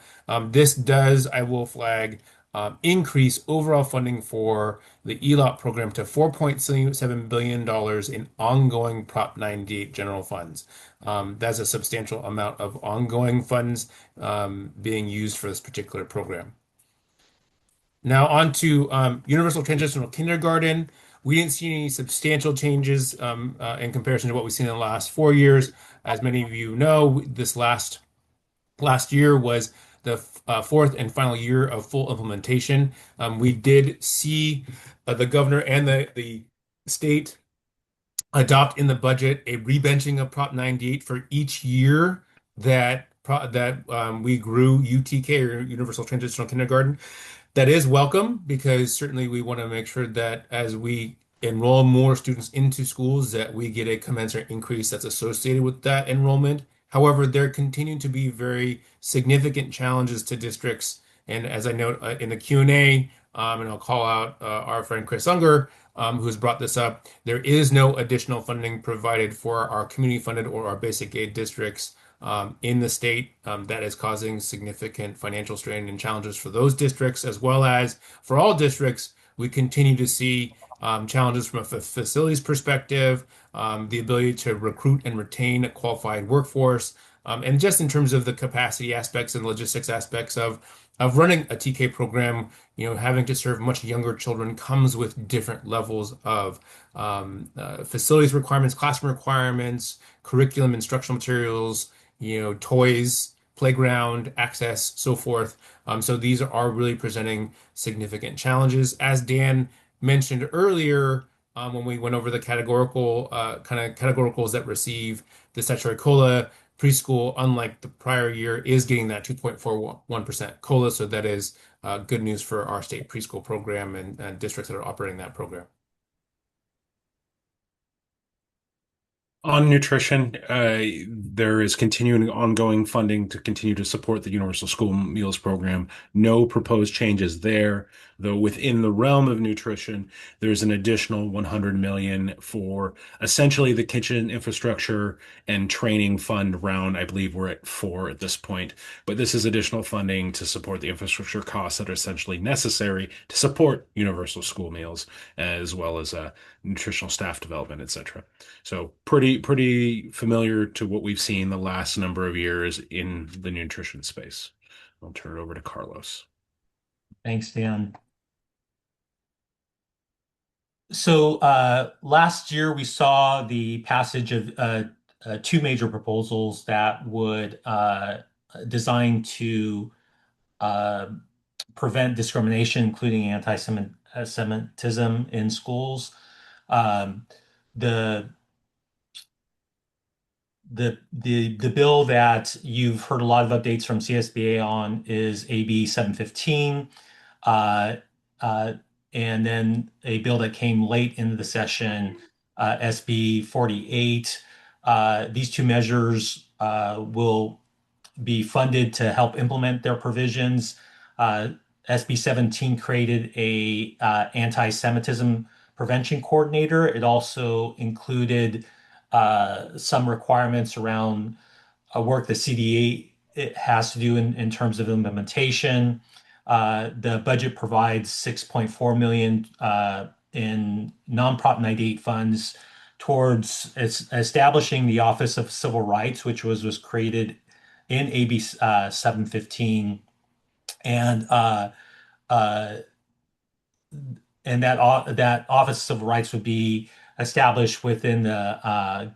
Speaker 5: This does, I will flag, increase overall funding for the ELOP program to $4.7 billion in ongoing Prop 98 general funds. That's a substantial amount of ongoing funds being used for this particular program. Now on to universal transitional kindergarten. We didn't see any substantial changes in comparison to what we've seen in the last 4 years. As many of you know, this last year was the fourth and final year of full implementation. We did see the governor and the state adopt in the budget a rebenching of Prop 98 for each year that we grew UTK, or Universal Transitional Kindergarten. That is welcome because certainly we want to make sure that as we enroll more students into schools that we get a commensurate increase that's associated with that enrollment. However, there continue to be very significant challenges to districts. And as I note in the Q&A, and I'll call out our friend Chris Unger, who has brought this up, there is no additional funding provided for our community funded or our basic aid districts in the state. That is causing significant financial strain and challenges for those districts, as well as for all districts. We continue to see challenges from a facilities perspective, the ability to recruit and retain a qualified workforce, and just in terms of the capacity aspects and logistics aspects of running a TK program. Having to serve much younger children comes with different levels of facilities requirements, classroom requirements, curriculum, instructional materials, toys, playground access, so forth. So these are really presenting significant challenges. As Dan mentioned earlier, when we went over the categorical categoricals that receive the statutory COLA, preschool, unlike the prior year, is getting that 2.41% COLA. So that is good news for our state preschool program and districts that are operating that program.
Speaker 6: On nutrition, there is continuing ongoing funding to continue to support the Universal School Meals Program. No proposed changes there, though within the realm of nutrition, there's an additional 100 million for essentially the kitchen infrastructure and training fund round. I believe we're at 4 at this point, but this is additional funding to support the infrastructure costs that are essentially necessary to support universal school meals, as well as nutritional staff development, etc. So pretty familiar to what we've seen the last number of years in the nutrition space. I'll turn it over to Carlos.
Speaker 7: Thanks, Dan. So last year we saw the passage of two major proposals that would design to prevent discrimination, including anti-Semitism in schools. The bill that you've heard a lot of updates from CSBA on is AB 715, and then a bill that came late into the session, SB 48. These two measures will be funded to help implement their provisions. SB 17 created a anti-Semitism prevention coordinator. It also included some requirements around work the CDA it has to do in terms of implementation. The budget provides 6.4 million in non-Prop 98 funds towards establishing the Office of Civil Rights, which was created in AB 715, and that Office of Civil Rights would be established within the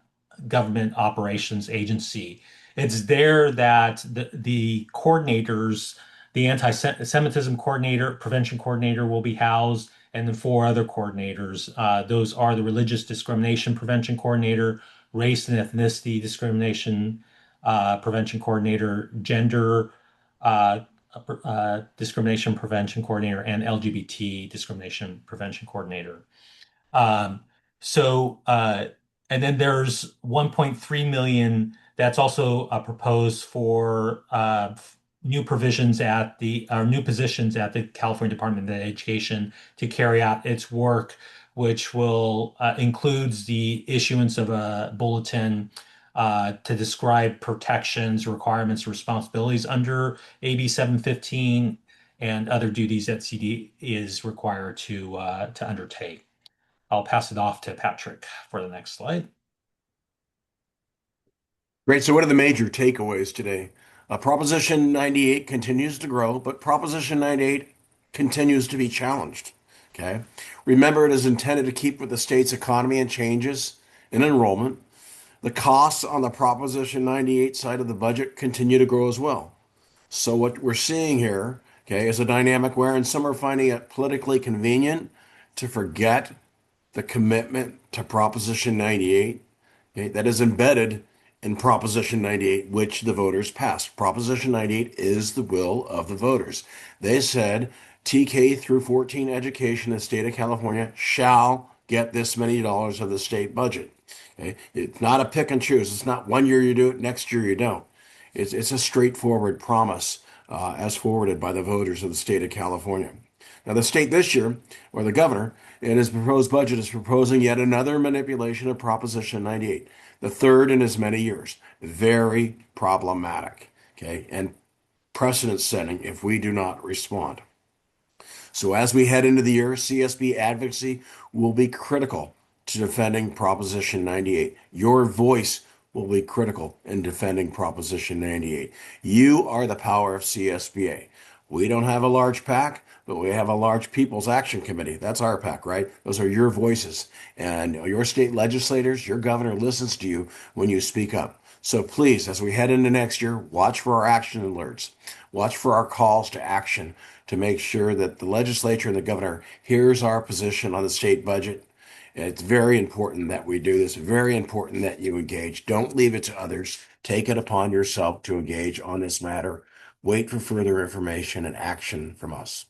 Speaker 7: Government Operations Agency. It's there that the coordinators, the anti-Semitism coordinator, prevention coordinator, will be housed, and then 4 other coordinators. Those are the religious discrimination prevention coordinator, race and ethnicity discrimination prevention coordinator, gender discrimination prevention coordinator, and LGBT discrimination prevention coordinator. And then there's 1.3 million that's also proposed for new positions at the California Department of Education to carry out its work, which will includes the issuance of a bulletin to describe protections, requirements, responsibilities under AB 715, and other duties that CD is required to undertake. I'll pass it off to Patrick for the next slide.
Speaker 4: Great. So, what are the major takeaways today? Proposition 98 continues to grow, but Proposition 98 continues to be challenged. Okay. Remember, it is intended to keep with the state's economy and changes in enrollment. The costs on the Proposition 98 side of the budget continue to grow as well. So, what we're seeing here, okay, is a dynamic wherein some are finding it politically convenient to forget the commitment to Proposition 98, okay, that is embedded in Proposition 98, which the voters passed. Proposition 98 is the will of the voters. They said TK through 14 education in the state of California shall get this many dollars of the state budget. Okay? It's not a pick and choose. It's not one year you do it, next year you don't. It's a straightforward promise as forwarded by the voters of the state of California. Now, the state this year, or the governor, in his proposed budget is proposing yet another manipulation of Proposition 98, the third in as many years. Very problematic, okay, and precedent setting if we do not respond. So, as we head into the year, CSB advocacy will be critical to defending Proposition 98. Your voice will be critical in defending Proposition 98. You are the power of CSBA. We don't have a large PAC, but we have a large People's Action Committee. That's our PAC, right? Those are your voices. And your state legislators, your governor listens to you when you speak up. So please, as we head into next year, watch for our action alerts. Watch for our calls to action to make sure that the legislature and the governor hears our position on the state budget. And it's very important that we do this, very important that you engage. Don't leave it to others. Take it upon yourself to engage on this matter. Wait for further information and action from us.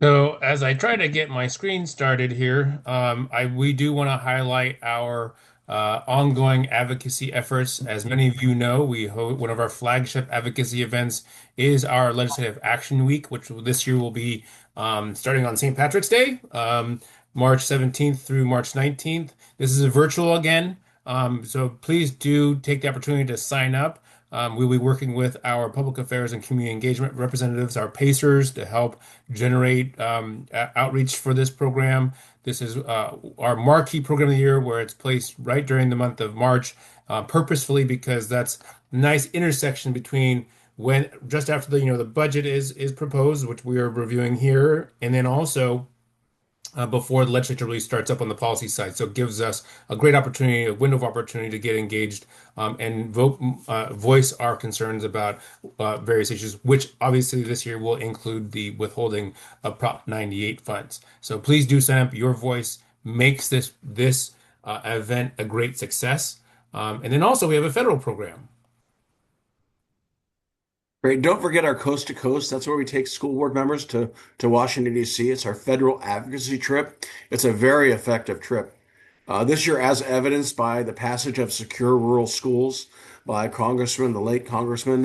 Speaker 5: So as I try to get my screen started here, we do want to highlight our ongoing advocacy efforts. As many of you know, one of our flagship advocacy events is our Legislative Action Week, which this year will be starting on St. Patrick's Day, March 17th through March 19th. This is a virtual again, so please do take the opportunity to sign up. We'll be working with our public affairs and community engagement representatives, our PACERs, to help generate outreach for this program. This is our marquee program of the year, where it's placed right during the month of March, purposefully because that's a nice intersection between when just after the budget is proposed, which we are reviewing here, and then also before the legislature really starts up on the policy side. So it gives us a great opportunity, a window of opportunity to get engaged and voice our concerns about various issues, which obviously this year will include the withholding of Prop 98 funds. So please do sign up. Your voice makes this event a great success. And then also we have a federal program.
Speaker 4: Great. Don't forget our Coast to Coast. That's where we take school board members to Washington, D.C. It's our federal advocacy trip. It's a very effective trip. This year, as evidenced by the passage of Secure Rural Schools by the late Congressman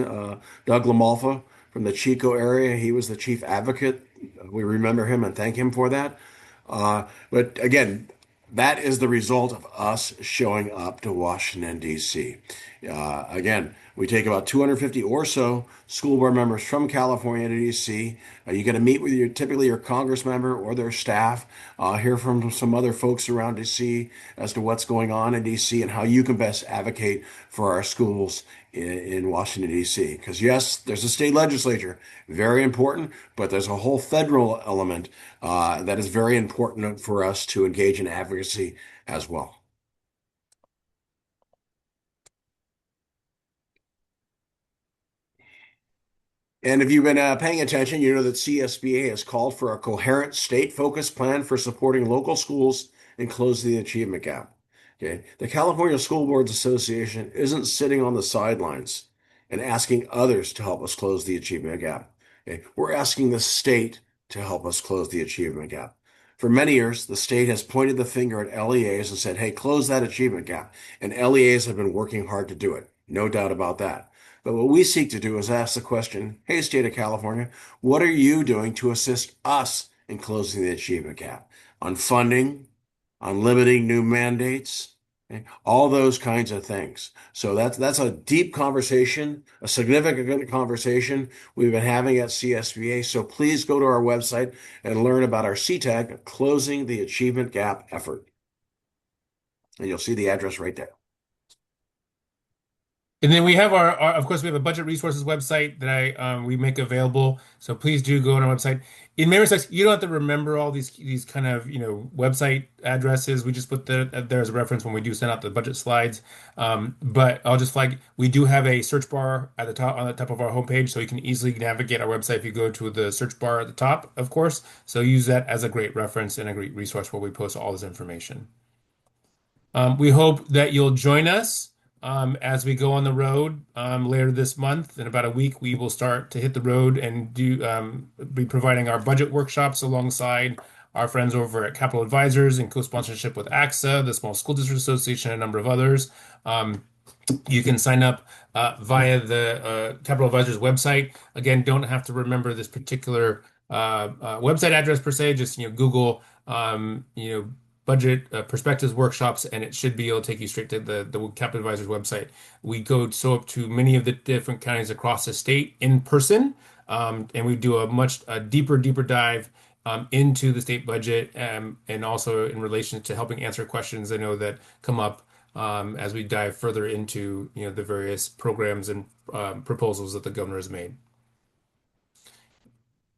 Speaker 4: Doug LaMalfa from the Chico area. He was the chief advocate. We remember him and thank him for that. But again, that is the result of us showing up to Washington, D.C. Again, we take about 250 or so school board members from California to D.C. You get to meet with typically your Congress member or their staff, hear from some other folks around D.C. as to what's going on in D.C. and how you can best advocate for our schools in Washington, D.C. Because yes, there's a state legislature, very important, but there's a whole federal element that is very important for us to engage in advocacy as well. And if you've been paying attention, you know that CSBA has called for a coherent state-focused plan for supporting local schools and closing the achievement gap. Okay, the California School Boards Association isn't sitting on the sidelines and asking others to help us close the achievement gap. Okay, we're asking the state to help us close the achievement gap. For many years, the state has pointed the finger at LEAs and said, "Hey, close that achievement gap." And LEAs have been working hard to do it. No doubt about that. But what we seek to do is ask the question, hey, state of California, what are you doing to assist us in closing the achievement gap on funding, on limiting new mandates, okay? All those kinds of things. So that's a deep conversation, a significant conversation we've been having at CSBA. So please go to our website and learn about our CTAG, Closing the Achievement Gap effort. And you'll see the address right there.
Speaker 5: And then we have of course, we have a budget resources website that we make available. So please do go on our website. In many respects, you don't have to remember all these kind of website addresses. We just put there as a reference when we do send out the budget slides. But I'll just flag we do have a search bar at the top on the top of our homepage, so you can easily navigate our website if you go to the search bar at the top, of course. So use that as a great reference and a great resource where we post all this information. We hope that you'll join us as we go on the road later this month. In about a week, we will start to hit the road and be providing our budget workshops alongside our friends over at Capital Advisors in co-sponsorship with AXA, the Small School District Association, and a number of others. You can sign up via the Capital Advisors website. Again, don't have to remember this particular website address per se. Just Google budget perspectives workshops, and it should be able to take you straight to the Capital Advisors website. We go up to many of the different counties across the state in person, and we do a much deeper dive into the state budget, and also in relation to helping answer questions I know that come up as we dive further into the various programs and proposals that the governor has made.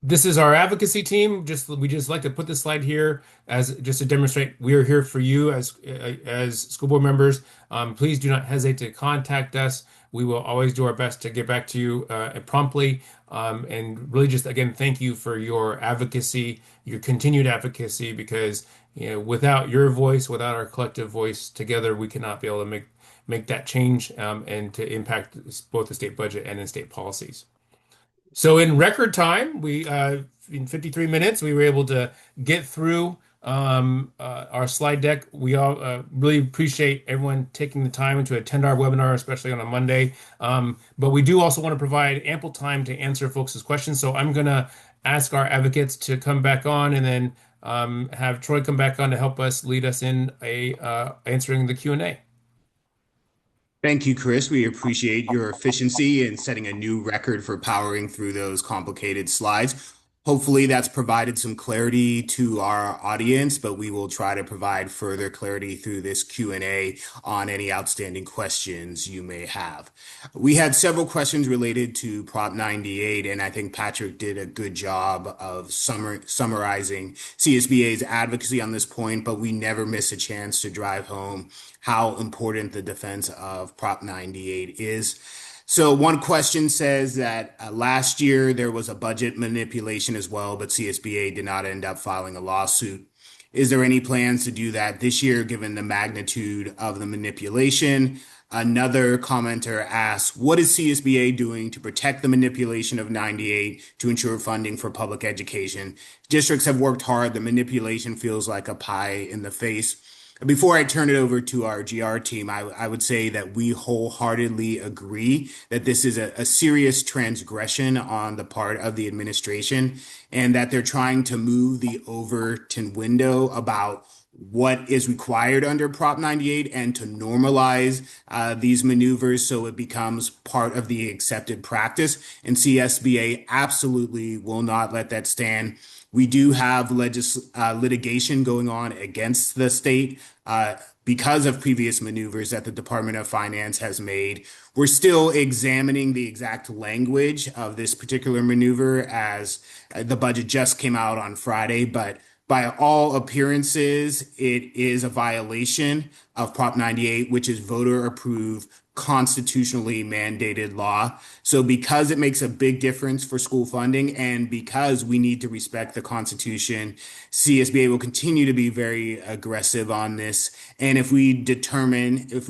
Speaker 5: This is our advocacy team. We just like to put this slide here as just to demonstrate we are here for you as school board members. Please do not hesitate to contact us. We will always do our best to get back to you promptly. And really just again, thank you for your advocacy, your continued advocacy, because without your voice, without our collective voice together, we cannot be able to make that change and to impact both the state budget and in state policies. So in record time, in 53 minutes, we were able to get through our slide deck. We all really appreciate everyone taking the time to attend our webinar, especially on a Monday. But we do also want to provide ample time to answer folks' questions. So I'm going to ask our advocates to come back on and then have Troy come back on to help us lead us in answering the Q&A.
Speaker 1: Thank you, Chris. We appreciate your efficiency in setting a new record for powering through those complicated slides. Hopefully that's provided some clarity to our audience, but we will try to provide further clarity through this Q&A on any outstanding questions you may have. We had several questions related to Prop 98, and I think Patrick did a good job of summarizing CSBA's advocacy on this point, but we never miss a chance to drive home how important the defense of Prop 98 is. So one question says that last year there was a budget manipulation as well, but CSBA did not end up filing a lawsuit. Is there any plans to do that this year, given the magnitude of the manipulation? Another commenter asks, what is CSBA doing to protect the manipulation of 98 to ensure funding for public education? Districts have worked hard. The manipulation feels like a pie in the face. Before I turn it over to our GR team, I would say that we wholeheartedly agree that this is a serious transgression on the part of the administration and that they're trying to move the Overton window about what is required under Prop 98 and to normalize these maneuvers so it becomes part of the accepted practice. And CSBA absolutely will not let that stand. We do have litigation going on against the state because of previous maneuvers that the Department of Finance has made. We're still examining the exact language of this particular maneuver as the budget just came out on Friday, but by all appearances, it is a violation of Prop 98, which is voter-approved, constitutionally mandated law. So because it makes a big difference for school funding and because we need to respect the Constitution, CSBA will continue to be very aggressive on this. And if we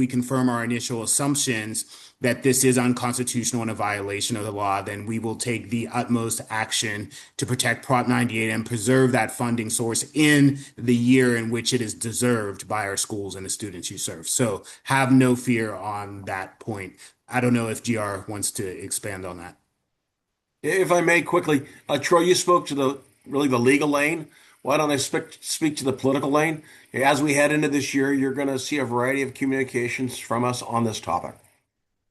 Speaker 1: confirm our initial assumptions that this is unconstitutional and a violation of the law, then we will take the utmost action to protect Prop 98 and preserve that funding source in the year in which it is deserved by our schools and the students you serve. So have no fear on that point. I don't know if GR wants to expand on that.
Speaker 4: If I may quickly, Troy, you spoke to the legal lane. why don't I speak to the political lane? As we head into this year, you're going to see a variety of communications from us on this topic.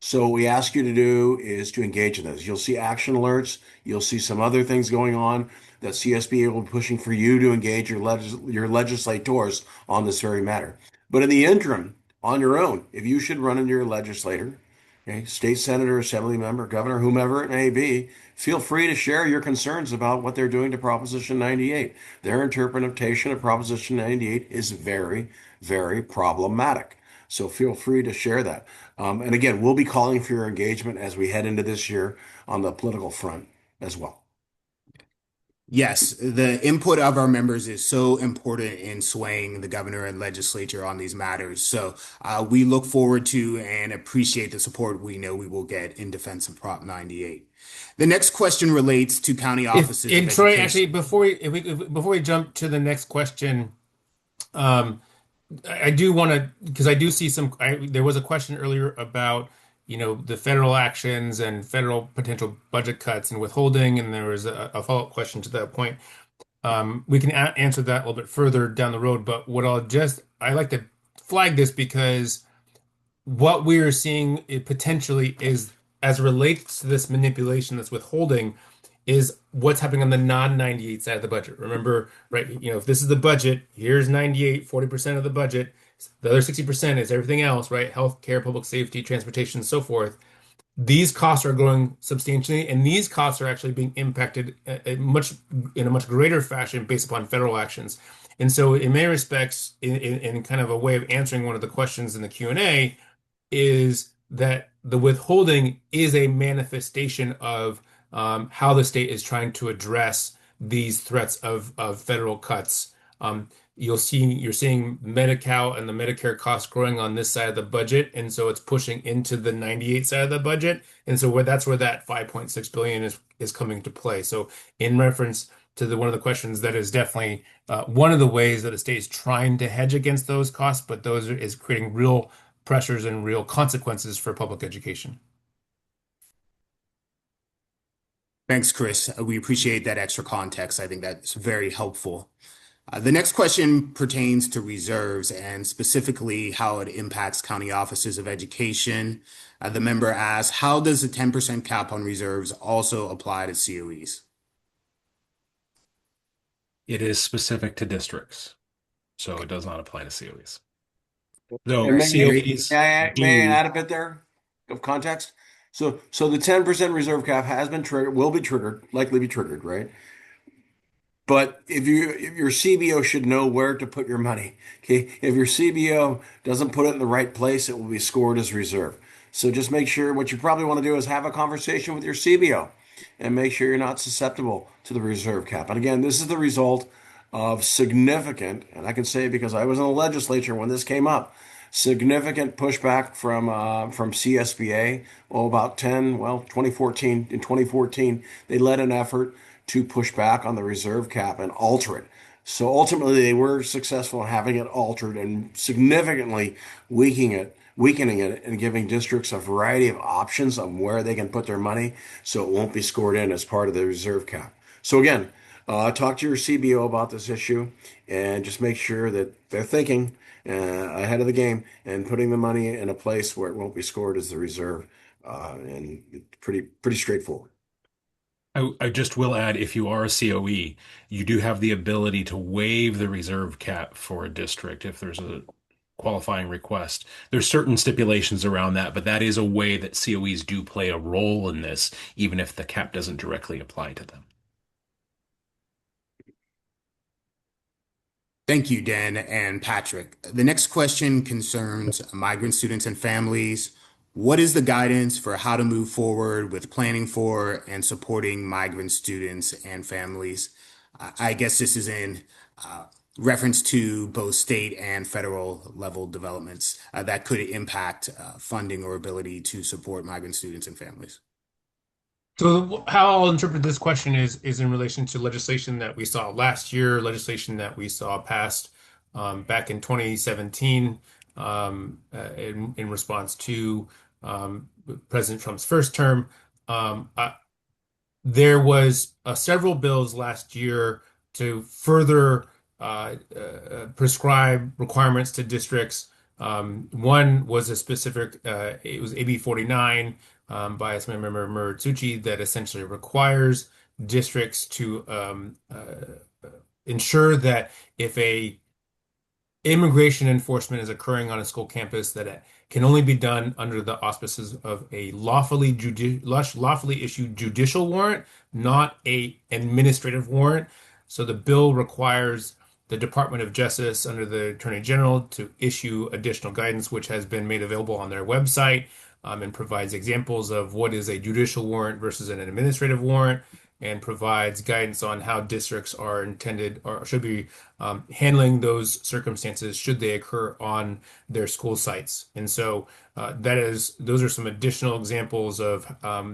Speaker 4: So what we ask you to do is to engage in this. You'll see action alerts. You'll see some other things going on that CSBA will be pushing for you to engage your legislators on this very matter. But in the interim, on your own, if you should run into your legislator, okay, state senator, assembly member, governor, whomever it may be, feel free to share your concerns about what they're doing to Proposition 98. Their interpretation of Proposition 98 is very, very problematic. So feel free to share that. And again, we'll be calling for your engagement as we head into this year on the political front as well.
Speaker 1: Yes, the input of our members is so important in swaying the governor and legislature on these matters. So we look forward to and appreciate the support we know we will get in defense of Prop 98. The next question relates to county offices of
Speaker 5: And Troy,
Speaker 1: education.
Speaker 5: actually, before we jump to the next question, um, I do want to, because I do see there was a question earlier about, the federal actions and federal potential budget cuts and withholding, and there was a follow-up question to that point. We can answer that a little bit further down the road, but I like to flag this because what we are seeing potentially is, as it relates to this manipulation that's withholding, is what's happening on the non-98 side of the budget. Remember, right, if this is the budget, here's 98, 40% of the budget. The other 60% is everything else, right? Healthcare, public safety, transportation, and so forth. These costs are growing substantially, and these costs are actually being impacted in a much greater fashion based upon federal actions. And so, in many respects, in kind of a way of answering one of the questions in the Q&A, is that the withholding is a manifestation of how the state is trying to address these threats of federal cuts. You're seeing Medi-Cal and the Medicare costs growing on this side of the budget, and so it's pushing into the 98 side of the budget, and so that's where that 5.6 billion is coming to play. So, in reference to one of the questions, that is definitely one of the ways that the state is trying to hedge against those costs, but is creating real pressures and real consequences for public education.
Speaker 1: Thanks, Chris. We appreciate that extra context. I think that's very helpful. The next question pertains to reserves and specifically how it impacts county offices of education. The member asks, how does the 10% cap on reserves also apply to COEs?
Speaker 6: It is specific to districts, so it does not apply to COEs.
Speaker 1: All
Speaker 6: Though
Speaker 1: right, great.
Speaker 6: COEs
Speaker 4: May I
Speaker 6: do.
Speaker 4: add a bit there of context? So the 10% reserve cap has been triggered, will be triggered, likely be triggered, right? But if your CBO should know where to put your money. Okay. If your CBO doesn't put it in the right place, it will be scored as reserve. So just make sure what you probably want to do is have a conversation with your CBO and make sure you're not susceptible to the reserve cap. And again, this is the result of significant, and I can say because I was in the legislature when this came up, significant pushback from CSBA. Oh, about 2014. In 2014, they led an effort to push back on the reserve cap and alter it. So ultimately, they were successful in having it altered and significantly weakening it, and giving districts a variety of options on where they can put their money, so it won't be scored in as part of the reserve cap. So again, talk to your CBO about this issue, and just make sure that they're thinking ahead of the game and putting the money in a place where it won't be scored as the reserve. And pretty straightforward.
Speaker 6: I just will add, if you are a COE, you do have the ability to waive the reserve cap for a district if there's a qualifying request. There's certain stipulations around that, but that is a way that COEs do play a role in this, even if the cap doesn't directly apply to them.
Speaker 1: Thank you, Dan and Patrick. The next question concerns migrant students and families. What is the guidance for how to move forward with planning for and supporting migrant students and families? I guess this is in reference to both state and federal level developments that could impact funding or ability to support migrant students and families.
Speaker 5: So how I'll interpret this question is in relation to legislation that we saw last year, legislation that we saw passed back in 2017 in response to President Trump's first term. There was several bills last year to further prescribe requirements to districts. One was a specific, it was AB 49 by Assemblymember Muratsuchi that essentially requires districts to ensure that if a immigration enforcement is occurring on a school campus, that it can only be done under the auspices of a lawfully issued judicial warrant, not a administrative warrant. So the bill requires the Department of Justice under the Attorney General to issue additional guidance, which has been made available on their website, and provides examples of what is a judicial warrant versus an administrative warrant, and provides guidance on how districts are intended or should be handling those circumstances should they occur on their school sites. And so those are some additional examples of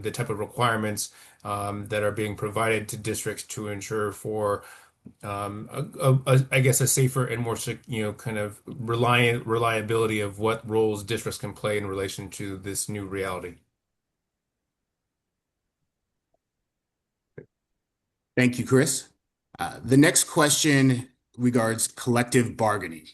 Speaker 5: the type of requirements that are being provided to districts to ensure for I guess a safer and more kind of reliability of what roles districts can play in relation to this new reality.
Speaker 1: Thank you, Chris. The next question regards collective bargaining.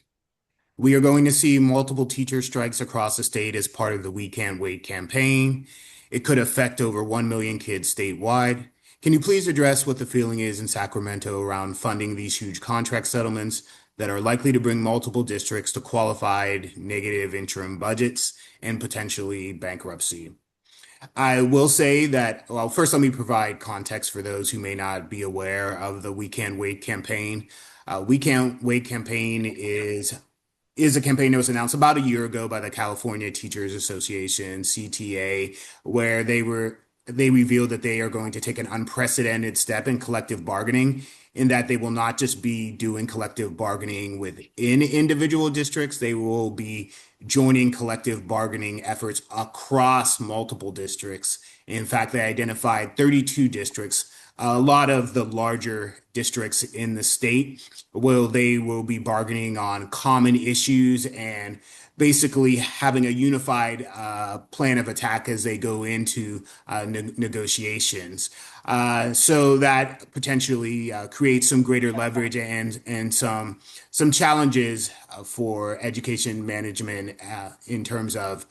Speaker 1: We are going to see multiple teacher strikes across the state as part of the We Can't Wait campaign. It could affect over 1 million kids statewide. Can you please address what the feeling is in Sacramento around funding these huge contract settlements that are likely to bring multiple districts to qualified negative interim budgets and potentially bankruptcy? I will say that, well, first let me provide context for those who may not be aware of the We Can't Wait campaign. We Can't Wait campaign is a campaign that was announced about a year ago by the California Teachers Association, CTA, where they revealed that they are going to take an unprecedented step in collective bargaining, in that they will not just be doing collective bargaining within individual districts, they will be joining collective bargaining efforts across multiple districts. In fact, they identified 32 districts, a lot of the larger districts in the state, they will be bargaining on common issues and basically having a unified plan of attack as they go into negotiations. So that potentially creates some greater leverage and some challenges for education management in terms of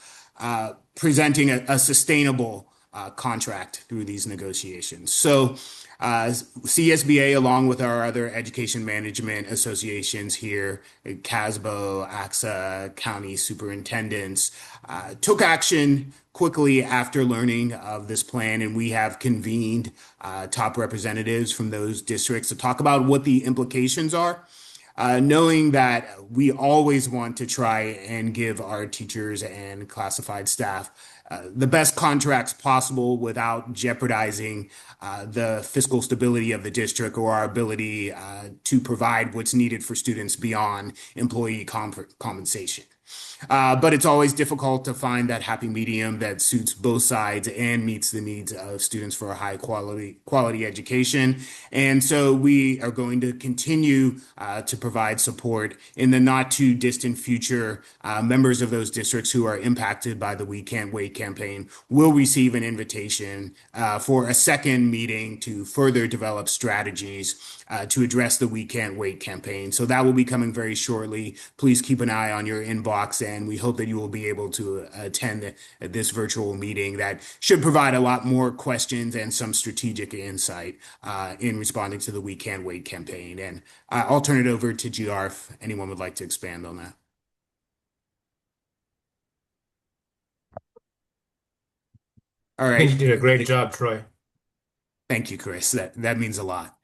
Speaker 1: presenting a sustainable contract through these negotiations. So CSBA, along with our other education management associations here, CASBO, AXA, county superintendents, took action quickly after learning of this plan, and we have convened top representatives from those districts to talk about what the implications are. Knowing that we always want to try and give our teachers and classified staff the best contracts possible without jeopardizing the fiscal stability of the district or our ability to provide what's needed for students beyond employee compensation. But it's always difficult to find that happy medium that suits both sides and meets the needs of students for a high quality education. And so we are going to continue to provide support in the not too distant future. Members of those districts who are impacted by the We Can't Wait campaign will receive an invitation for a second meeting to further develop strategies to address the We Can't Wait campaign. So that will be coming very shortly. Please keep an eye on your inbox, and we hope that you will be able to attend this virtual meeting that should provide a lot more questions and some strategic insight in responding to the We Can't Wait campaign. And I'll turn it over to GR if anyone would like to expand on that. All
Speaker 5: I
Speaker 1: right.
Speaker 5: think you did a great job, Troy.
Speaker 1: Thank you, Chris. That means a lot.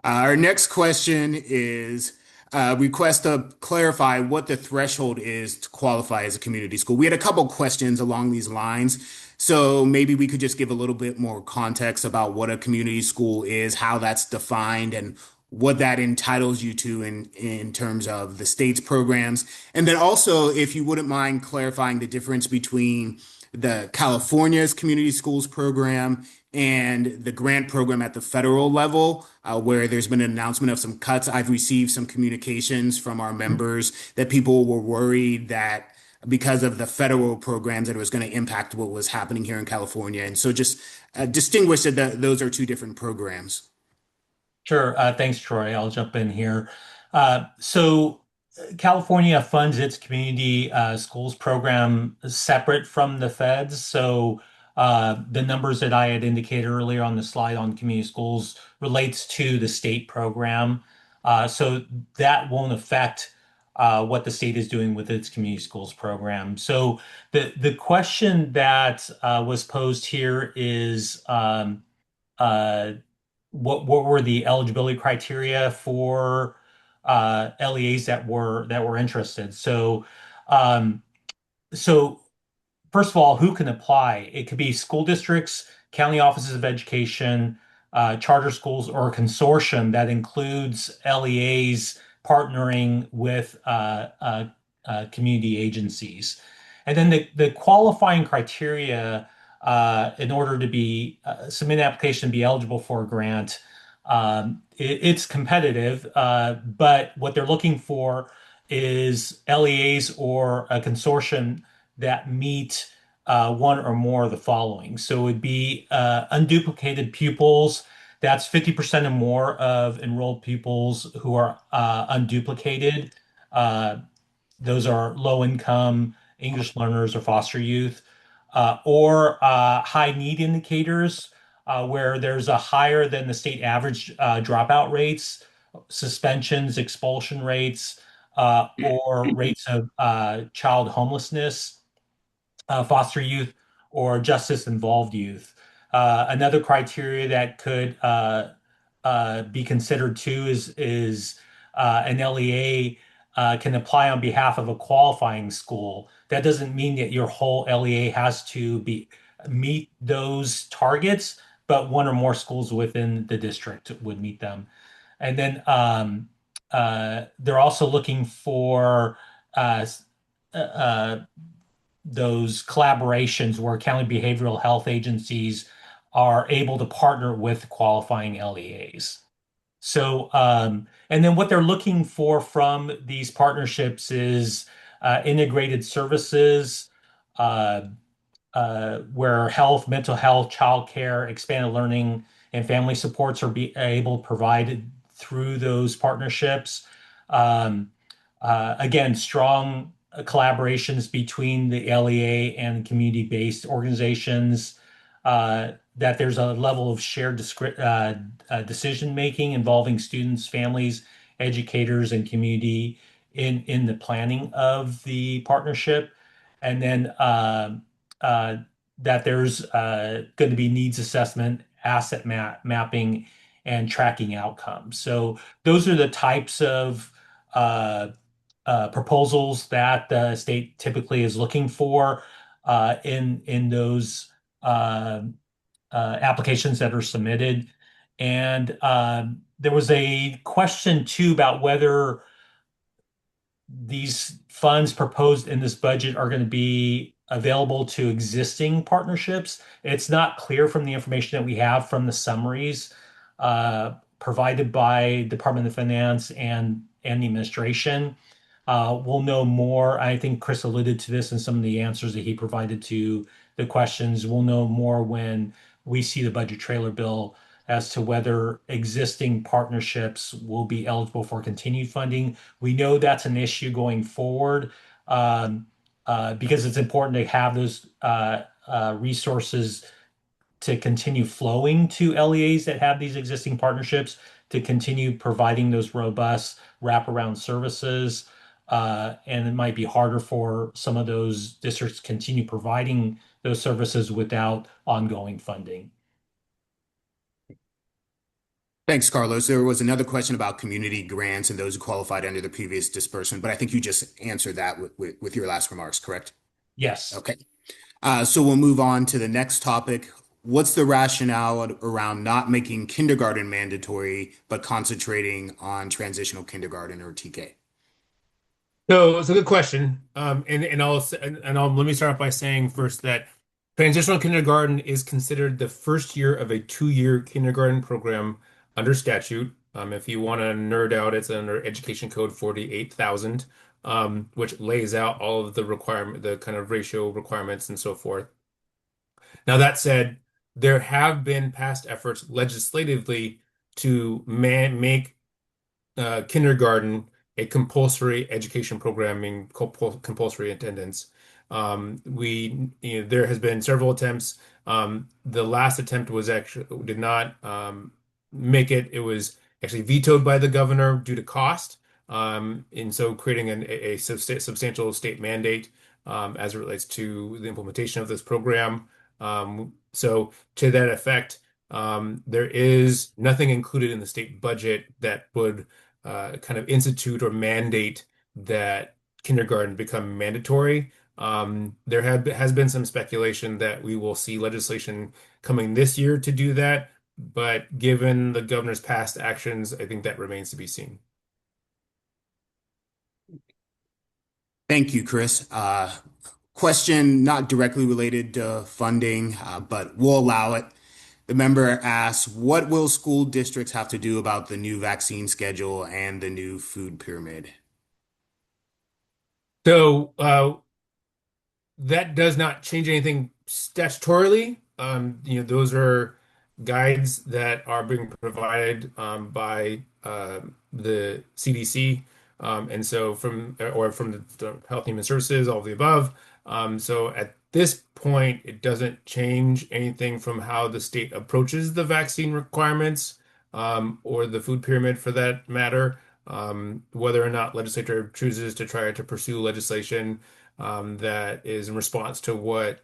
Speaker 1: Our next question is request to clarify what the threshold is to qualify as a community school. We had a couple questions along these lines, so maybe we could just give a little bit more context about what a community school is, how that's defined, and what that entitles you to in terms of the state's programs. And then also, if you wouldn't mind clarifying the difference between the California's community schools program and the grant program at the federal level, where there's been an announcement of some cuts. I've received some communications from our members that people were worried that because of the federal programs that it was going to impact what was happening here in California. And so just distinguish that those are two different programs.
Speaker 7: Sure. Thanks, Troy. I'll jump in here. California funds its community schools program separate from the feds. The numbers that I had indicated earlier on the slide on community schools relates to the state program. So that won't affect what the state is doing with its community schools program. So the question that was posed here is uh, what were the eligibility criteria for LEAs that were interested. Um, so first of all, who can apply? It could be school districts, county offices of education, charter schools, or a consortium that includes LEAs partnering with community agencies. And then the qualifying criteria in order to be submit an application and be eligible for a grant, it's competitive, but what they're looking for is LEAs or a consortium that meet one or more of the following. So it would be unduplicated pupils. That's 50% or more of enrolled pupils who are unduplicated. Uh, those are low income English learners or foster youth, or high need indicators where there's a higher than the state average dropout rates, suspensions, expulsion rates, or rates of child homelessness, foster youth, or justice involved youth. Another criteria that could be considered too is an LEA can apply on behalf of a qualifying school. That doesn't mean that your whole LEA has to be meet those targets, but one or more schools within the district would meet them. And then they're also looking for uh, uh, those collaborations where county behavioral health agencies are able to partner with qualifying LEAs. And then what they're looking for from these partnerships is integrated services, uh, where health, mental health, childcare, expanded learning, and family supports are be able to provided through those partnerships. Um, Again, strong collaborations between the LEA and community-based organizations. That there's a level of shared decision making involving students, families, educators, and community in the planning of the partnership, and then uh, that there's going to be needs assessment, mapping, and tracking outcomes. So those are the types of uh, proposals that the state typically is looking for in those applications that are submitted. And there was a question too about whether these funds proposed in this budget are going to be available to existing partnerships. It's not clear from the information that we have from the summaries provided by Department of Finance and the administration. We'll know more. I think Chris alluded to this in some of the answers that he provided to the questions. We'll know more when we see the budget trailer bill as to whether existing partnerships will be eligible for continued funding. We know that's an issue going forward because it's important to have those resources to continue flowing to LEAs that have these existing partnerships to continue providing those robust wraparound services. And it might be harder for some of those districts to continue providing those services without ongoing funding.
Speaker 1: Thanks, Carlos. There was another question about community grants and those who qualified under the previous disbursement, but I think you just answered that with your last remarks, correct?
Speaker 7: Yes.
Speaker 1: Okay. So we'll move on to the next topic. What's the rationale around not making kindergarten mandatory, but concentrating on transitional kindergarten or TK?
Speaker 5: So it's a good question. Let me start off by saying first that transitional kindergarten is considered the first year of a 2-year kindergarten program under statute. If you want to nerd out, it's under Education Code 48,000, which lays out all of the kind of ratio requirements and so forth. Now, that said, there have been past efforts legislatively to make kindergarten a compulsory education programming, compulsory attendance. There has been several attempts. The last attempt was actually did not make it. It was actually vetoed by the governor due to cost. And so creating a substantial state mandate as it relates to the implementation of this program. So to that effect, there is nothing included in the state budget that would kind of institute or mandate that kindergarten become mandatory. Has been some speculation that we will see legislation coming this year to do that, but given the governor's past actions, I think that remains to be seen.
Speaker 1: Thank you, Chris. Question not directly related to funding, but we'll allow it. The member asks, what will school districts have to do about the new vaccine schedule and the new food pyramid?
Speaker 5: So that does not change anything statutorily. Those are guides that are being provided by the CDC, and so from the Health and Human Services, all of the above. So at this point, it doesn't change anything from how the state approaches the vaccine requirements, or the food pyramid for that matter. Whether or not legislature chooses to try to pursue legislation that is in response to what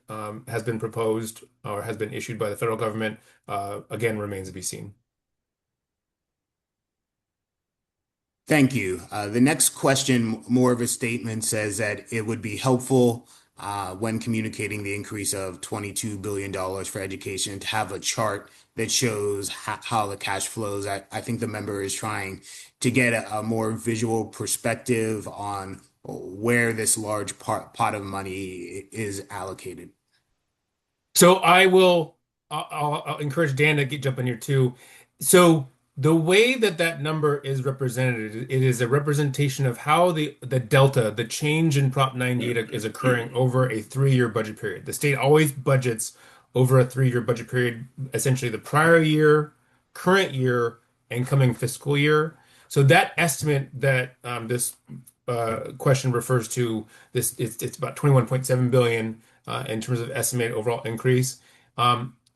Speaker 5: has been proposed or has been issued by the federal government, again, remains to be seen.
Speaker 1: Thank you. The next question, more of a statement, says that it would be helpful when communicating the increase of $22 billion for education to have a chart that shows how the cash flows. I think the member is trying to get a more visual perspective on where this large pot of money is allocated.
Speaker 5: So I'll encourage Dan to jump in here too. So the way that that number is represented, it is a representation of how the delta, the change in Prop 98 is occurring over a 3-year budget period. The state always budgets over a 3-year budget period, essentially the prior year, current year, and coming fiscal year. So that estimate that this question refers to, it's about 21.7 billion in terms of estimated overall increase,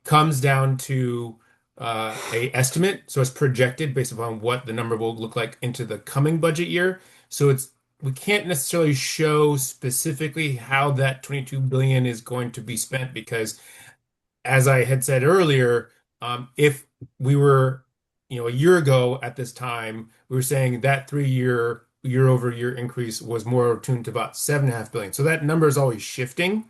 Speaker 5: comes down to a estimate. So it's projected based upon what the number will look like into the coming budget year. So we can't necessarily show specifically how that 22 billion is going to be spent because, as I had said earlier, if we were, a year ago at this time, we were saying that 3-year over-year increase was more tuned to about 7.5 billion. So that number is always shifting.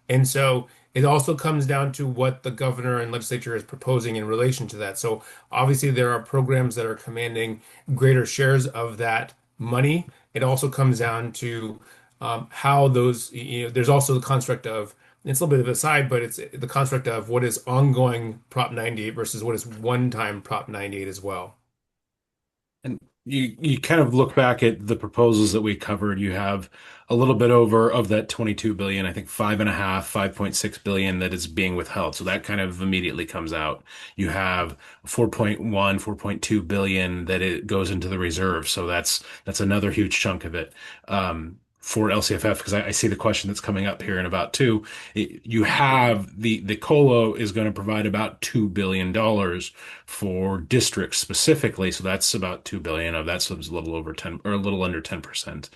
Speaker 5: And so it also comes down to what the governor and legislature is proposing in relation to that. So obviously there are programs that are commanding greater shares of that money. It also comes down to how those, there's also the construct of, it's a little bit of a side, but it's the construct of what is ongoing Prop 98 versus what is one-time Prop 98 as well.
Speaker 6: And you kind of look back at the proposals that we covered, you have a little bit over of that 22 billion, I think 5.5, 5.6 billion that is being withheld. So that kind of immediately comes out. You have 4.1, 4.2 billion that it goes into the reserve. So that's another huge chunk of it. For LCFF, because I see the question that's coming up here in about two. You have the COLA is going to provide about $2 billion for districts specifically. So that's about 2 billion of that. So it's a little over 10 or a little under 10%.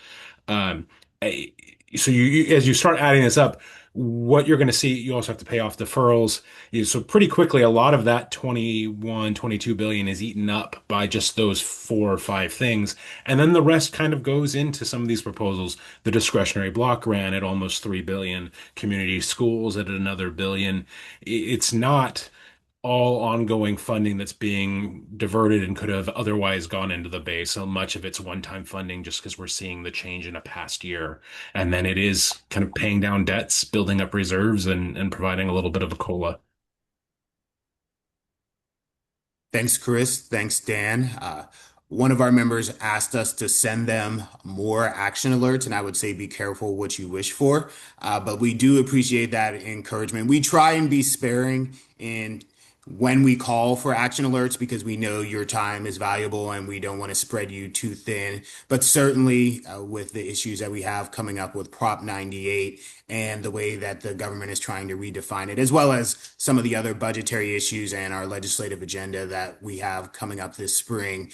Speaker 6: Um, so as you start adding this up, what you're going to see, you also have to pay off deferrals. So pretty quickly, a lot of that 21, 22 billion is eaten up by just those 4 or 5 things. And then the rest kind of goes into some of these proposals. The discretionary block grant at almost 3 billion, community schools at another billion. It's not all ongoing funding that's being diverted and could have otherwise gone into the base. So much of it's one-time funding just because we're seeing the change in a past year. And then it is kind of paying down debts, building up reserves, and providing a little bit of a COLA.
Speaker 1: Thanks, Chris. Thanks, Dan. One of our members asked us to send them more action alerts, and I would say be careful what you wish for. But we do appreciate that encouragement. We try and be sparing in when we call for action alerts because we know your time is valuable and we don't want to spread you too thin. But certainly, with the issues that we have coming up with Prop 98 and the way that the government is trying to redefine it, as well as some of the other budgetary issues and our legislative agenda that we have coming up this spring,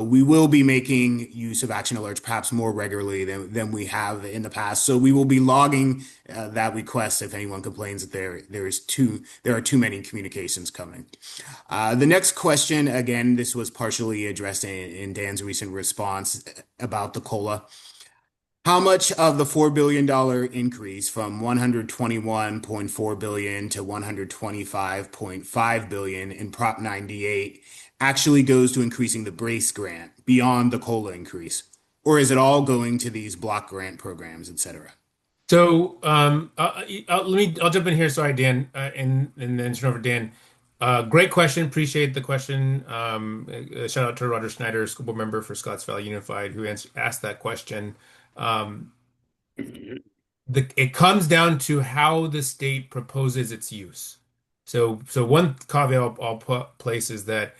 Speaker 1: we will be making use of action alerts perhaps more regularly than we have in the past. So we will be logging that request if anyone complains that there are too many communications coming. The next question, again, this was partially addressed in Dan's recent response about the COLA. How much of the $4 billion increase from 121.4 billion to 125.5 billion in Prop 98 actually goes to increasing the brace grant beyond the COLA increase? Or is it all going to these block grant programs, et cetera?
Speaker 5: So I'll jump in here. Sorry, Dan, and then turn over to Dan. Great question. Appreciate the question. Shout out to Roger Schneider, school board member for Scotts Valley Unified, who asked that question. Um, it comes down to how the state proposes its use. So one caveat I'll place is that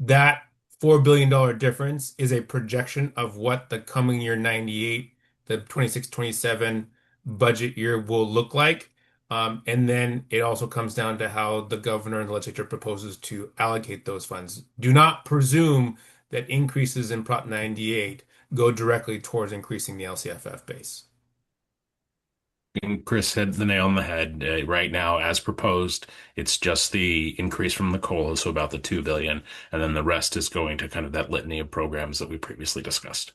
Speaker 5: $4 billion difference is a projection of what the coming year 98, the 26-27 budget year will look like. And then it also comes down to how the governor and the legislature proposes to allocate those funds. Do not presume that increases in Prop 98 go directly towards increasing the LCFF base.
Speaker 6: And Chris hit the nail on the head. Right now, as proposed, it's just the increase from the COLA, so about the 2 billion, and then the rest is going to kind of that litany of programs that we previously discussed.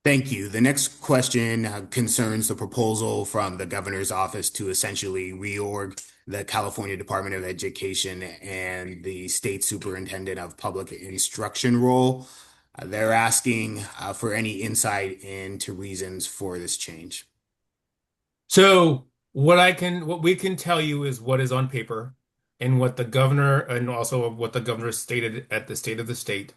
Speaker 1: Thank you. The next question concerns the proposal from the governor's office to essentially reorg the California Department of Education and the state superintendent of public instruction role. They're asking for any insight into reasons for this change.
Speaker 5: So what we can tell you is what is on paper and what the governor and also what the governor stated at the State of the State.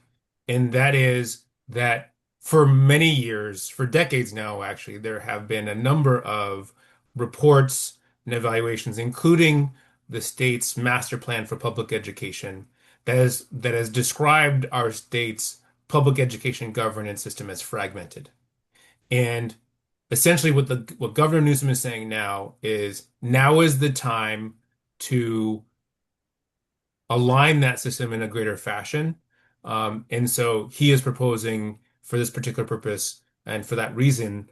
Speaker 5: And that is that for many years, for decades now, actually, there have been a number of reports and evaluations, including the state's master plan for public education, that has described our state's public education governance system as fragmented. And essentially what Governor Newsom is saying now is the time to align that system in a greater fashion. And so he is proposing for this particular purpose and for that reason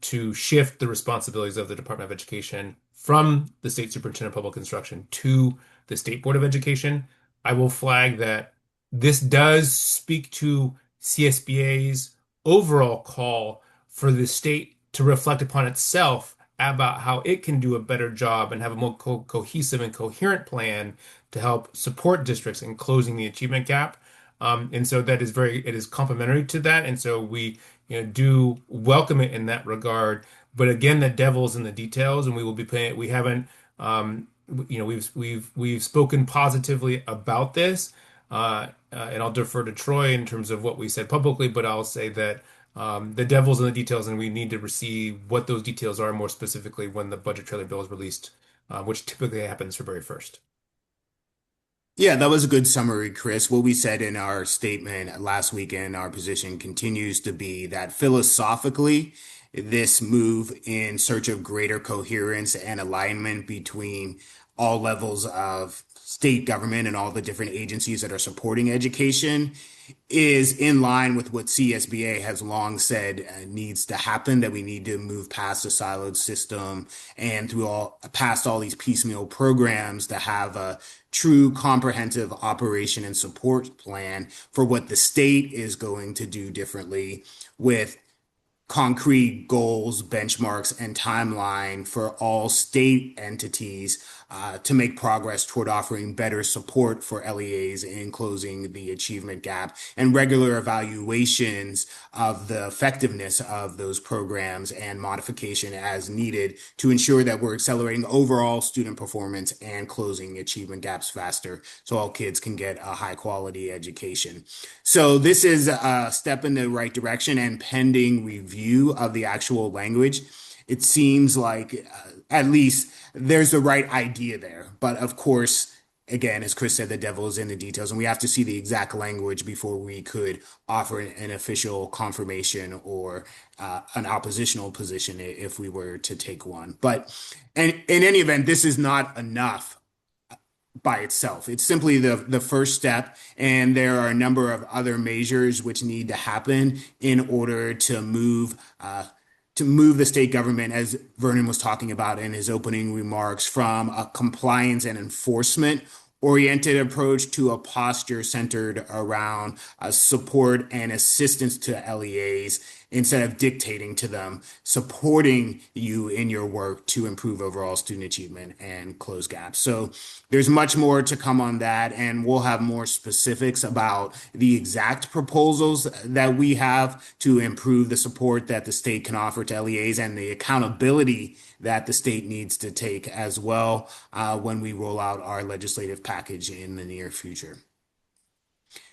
Speaker 5: to shift the responsibilities of the Department of Education from the State Superintendent of Public Instruction to the State Board of Education. I will flag that this does speak to CSBA's overall call for the state to reflect upon itself about how it can do a better job and have a more cohesive and coherent plan to help support districts in closing the achievement gap. And so it is complementary to that. And so we, do welcome it in that regard. But again, the devil's in the details, and we will be paying. We haven't, we've spoken positively about this, and I'll defer to Troy in terms of what we said publicly. But I'll say that the devil's in the details, and we need to receive what those details are more specifically when the budget trailer bill is released, which typically happens February 1st.
Speaker 1: Yeah, that was a good summary, Chris. What we said in our statement last weekend, our position continues to be that philosophically, this move in search of greater coherence and alignment between all levels of state government and all the different agencies that are supporting education is in line with what CSBA has long said needs to happen, that we need to move past the siloed system and past all these piecemeal programs to have a true comprehensive operation and support plan for what the state is going to do differently with concrete goals, benchmarks, and timeline for all state entities to make progress toward offering better support for LEAs in closing the achievement gap and regular evaluations of the effectiveness of those programs and modification as needed to ensure that we're accelerating overall student performance and closing achievement gaps faster so all kids can get a high quality education. So this is a step in the right direction, and pending review of the actual language, it seems like at least there's the right idea there. But of course, again, as Chris said, the devil is in the details, and we have to see the exact language before we could offer an official confirmation or an oppositional position if we were to take one. But in any event, this is not enough by itself. It's simply the first step, and there are a number of other measures which need to happen in order to move the state government, as Vernon was talking about in his opening remarks, from a compliance and enforcement oriented approach to a posture centered around support and assistance to LEAs instead of dictating to them, supporting you in your work to improve overall student achievement and close gaps. So there's much more to come on that, and we'll have more specifics about the exact proposals that we have to improve the support that the state can offer to LEAs and the accountability that the state needs to take as well when we roll out our legislative package in the near future.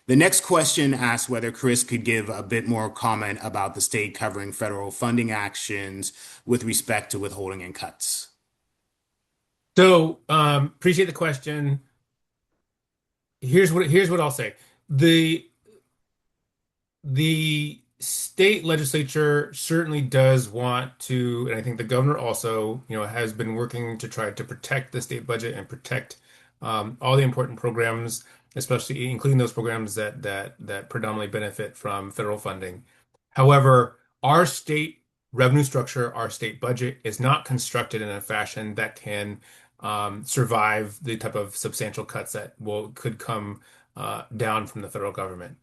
Speaker 1: The next question asks whether Chris could give a bit more comment about the state covering federal funding actions with respect to withholding and cuts.
Speaker 5: So, appreciate the question. Here's what I'll say. The the state legislature certainly does want to, and I think the governor also, has been working to try to protect the state budget and protect all the important programs, especially including those programs that predominantly benefit from federal funding. However, our state revenue structure, our state budget is not constructed in a fashion that can survive the type of substantial cuts that could come down from the federal government.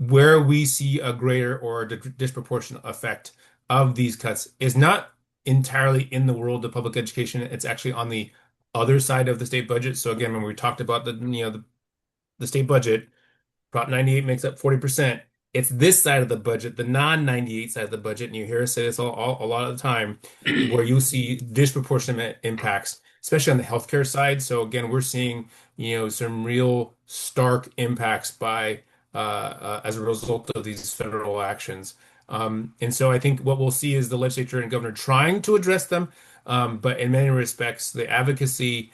Speaker 5: Where we see a greater or disproportionate effect of these cuts is not entirely in the world of public education. It's actually on the other side of the state budget. So again, when we talked about the state budget, Prop 98 makes up 40%. It's this side of the budget, the non-98 side of the budget, and you hear us say this a lot of the time, where you see disproportionate impacts, especially on the healthcare side. So again, we're seeing, some real stark impacts as a result of these federal actions. And so I think what we'll see is the legislature and governor trying to address them, but in many respects, the advocacy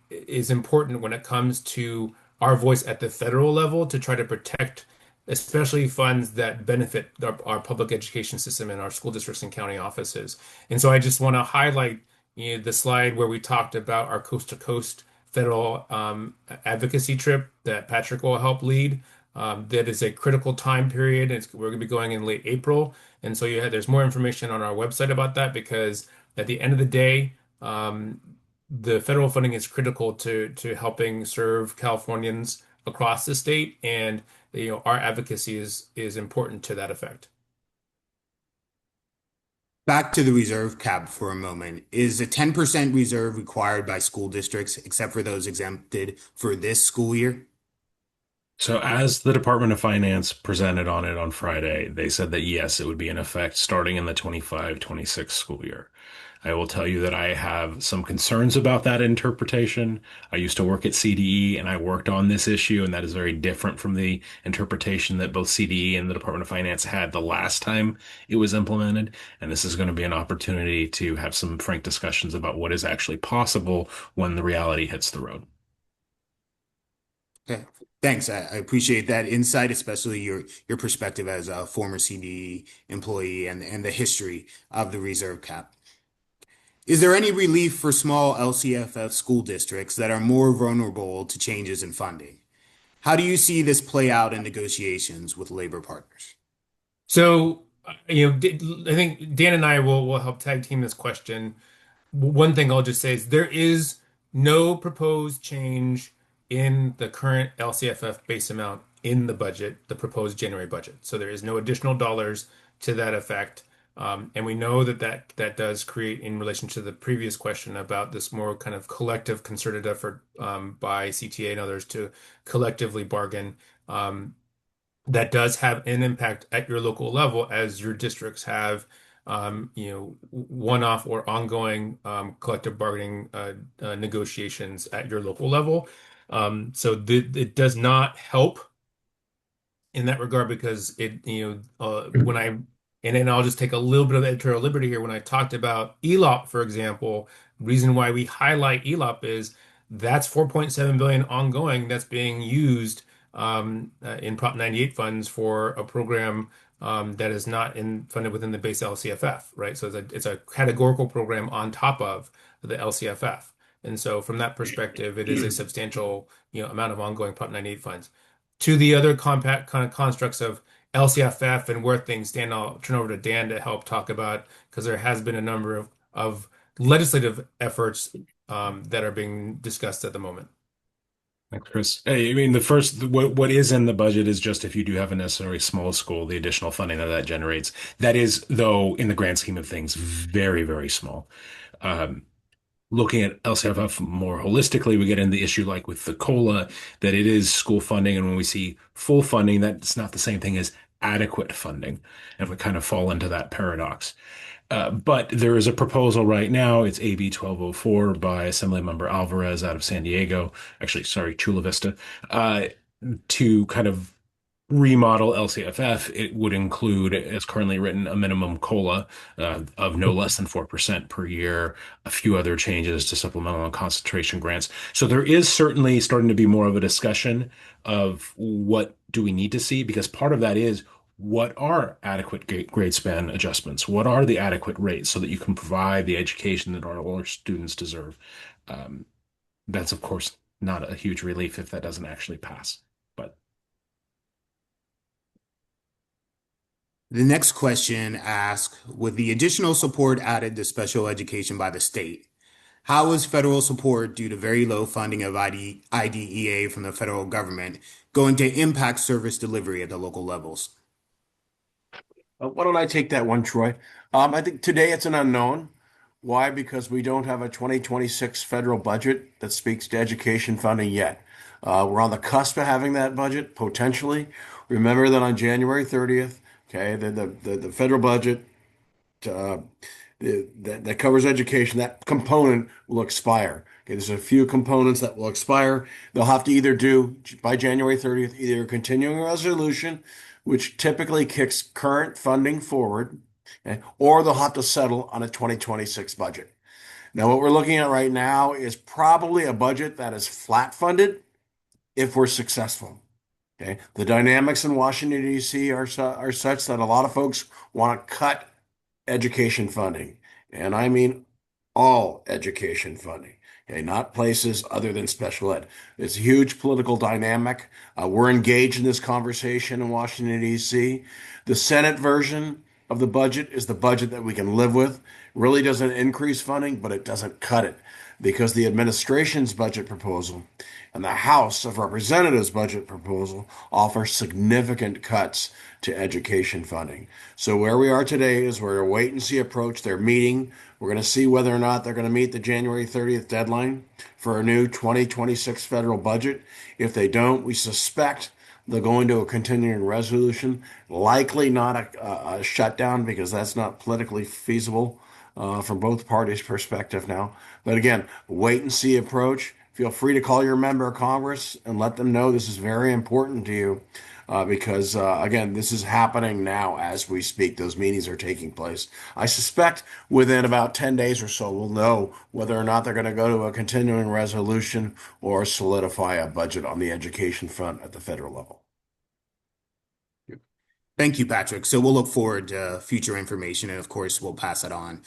Speaker 5: is important when it comes to our voice at the federal level to try to protect, especially funds that benefit our public education system and our school districts and county offices. And so I just want to highlight, the slide where we talked about our coast to coast federal advocacy trip that Patrick will help lead. That is a critical time period. We're going to be going in late April. And so there's more information on our website about that, because at the end of the day, the federal funding is critical to helping serve Californians across the state, and our advocacy is important to that effect.
Speaker 1: Back to the reserve cap for a moment. Is a 10% reserve required by school districts, except for those exempted for this school year?
Speaker 6: So, as the Department of Finance presented on it on Friday, they said that yes, it would be in effect starting in the 25-26 school year. I will tell you that I have some concerns about that interpretation. I used to work at CDE and I worked on this issue, and that is very different from the interpretation that both CDE and the Department of Finance had the last time it was implemented. And this is going to be an opportunity to have some frank discussions about what is actually possible when the reality hits the road.
Speaker 1: Okay. Thanks. I appreciate that insight, especially your perspective as a former CDE employee and the history of the reserve cap. Is there any relief for small LCFF school districts that are more vulnerable to changes in funding? How do you see this play out in negotiations with labor partners?
Speaker 5: So, I think Dan and I will help tag team this question. One thing I'll just say is there is no proposed change in the current LCFF base amount in the budget, the proposed January budget. So there is no additional dollars to that effect. And we know that does create, in relation to the previous question about this more kind of collective concerted effort by CTA and others to collectively bargain. That does have an impact at your local level, as your districts have one-off or ongoing collective bargaining negotiations at your local level. So it does not help in that regard, because when I And then I'll just take a little bit of editorial liberty here. When I talked about ELOP, for example, reason why we highlight ELOP is that's 4.7 billion ongoing that's being used in Prop 98 funds for a program that is not funded within the base LCFF, right? So it's a categorical program on top of the LCFF. And so from that perspective, it is a substantial, amount of ongoing Prop 98 funds. To the other compact kind of constructs of LCFF and where things stand, I'll turn over to Dan to help talk about because there has been a number of legislative efforts that are being discussed at the moment.
Speaker 6: Thanks, Chris. Hey, I mean, the first, what is in the budget is just if you do have a necessary small school, the additional funding that generates. That is, though, in the grand scheme of things, very, very small. Um, Looking at LCFF more holistically, we get into the issue like with the COLA, that it is school funding. And when we see full funding, that's not the same thing as adequate funding. And we kind of fall into that paradox. But there is a proposal right now. It's AB 1204 by Assemblymember Alvarez out of San Diego. Actually, sorry, Chula Vista, to kind of remodel LCFF. It would include, as currently written, a minimum COLA of no less than 4% per year, a few other changes to supplemental and concentration grants. So there is certainly starting to be more of a discussion of what do we need to see, because part of that is what are adequate grade span adjustments? What are the adequate rates so that you can provide the education that our students deserve? Um, that's, of course, not a huge relief if that doesn't actually pass. But
Speaker 1: The next question asks, with the additional support added to special education by the state, how is federal support due to very low funding of IDEA from the federal government going to impact service delivery at the local levels?
Speaker 4: Why don't I take that one, Troy? I think today it's an unknown. Why? Because we don't have a 2026 federal budget that speaks to education funding yet. We're on the cusp of having that budget, potentially. Remember that on January 30th, okay, the federal budget uh, that covers education, that component will expire. Okay, there's a few components that will expire. They'll have to either do by January 30th, either a continuing resolution, which typically kicks current funding forward, okay, or they'll have to settle on a 2026 budget. Now, what we're looking at right now is probably a budget that is flat funded if we're successful. Okay, the dynamics in Washington, D.C. are such that a lot of folks want to cut education funding. And I mean all education funding, okay, not places other than special ed. It's a huge political dynamic. We're engaged in this conversation in Washington, D.C. The Senate version of the budget is the budget that we can live with. Really doesn't increase funding, but it doesn't cut it because the administration's budget proposal and the House of Representatives budget proposal offer significant cuts to education funding. So where we are today is we're a wait and see approach. They're meeting. We're going to see whether or not they're going to meet the January 30th deadline for a new 2026 federal budget. If they don't, we suspect they'll go into a continuing resolution, likely not a shutdown because that's not politically feasible from both parties' perspective now. But again, wait and see approach. Feel free to call your member of Congress and let them know this is very important to you because, again, this is happening now as we speak. Those meetings are taking place. I suspect within about 10 days or so, we'll know whether or not they're going to go to a continuing resolution or solidify a budget on the education front at the federal level.
Speaker 1: Thank you, Patrick. So we'll look forward to future information, and of course, we'll pass it on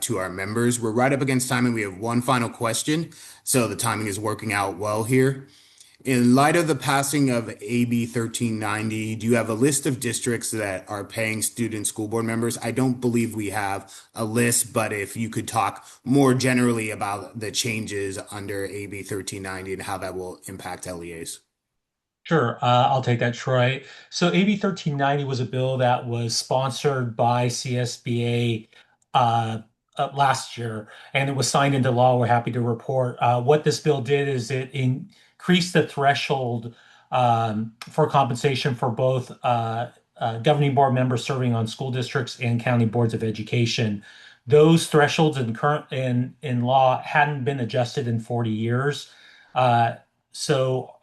Speaker 1: to our members. We're right up against time, and we have one final question. So the timing is working out well here. In light of the passing of AB 1390, do you have a list of districts that are paying student school board members? I don't believe we have a list, but if you could talk more generally about the changes under AB 1390 and how that will impact LEAs.
Speaker 7: Sure, I'll take that, Troy. So AB 1390 was a bill that was sponsored by CSBA last year, and it was signed into law. We're happy to report. What this bill did is it increased the threshold for compensation for both governing board members serving on school districts and county boards of education. Those thresholds in current in law hadn't been adjusted in 40 years. So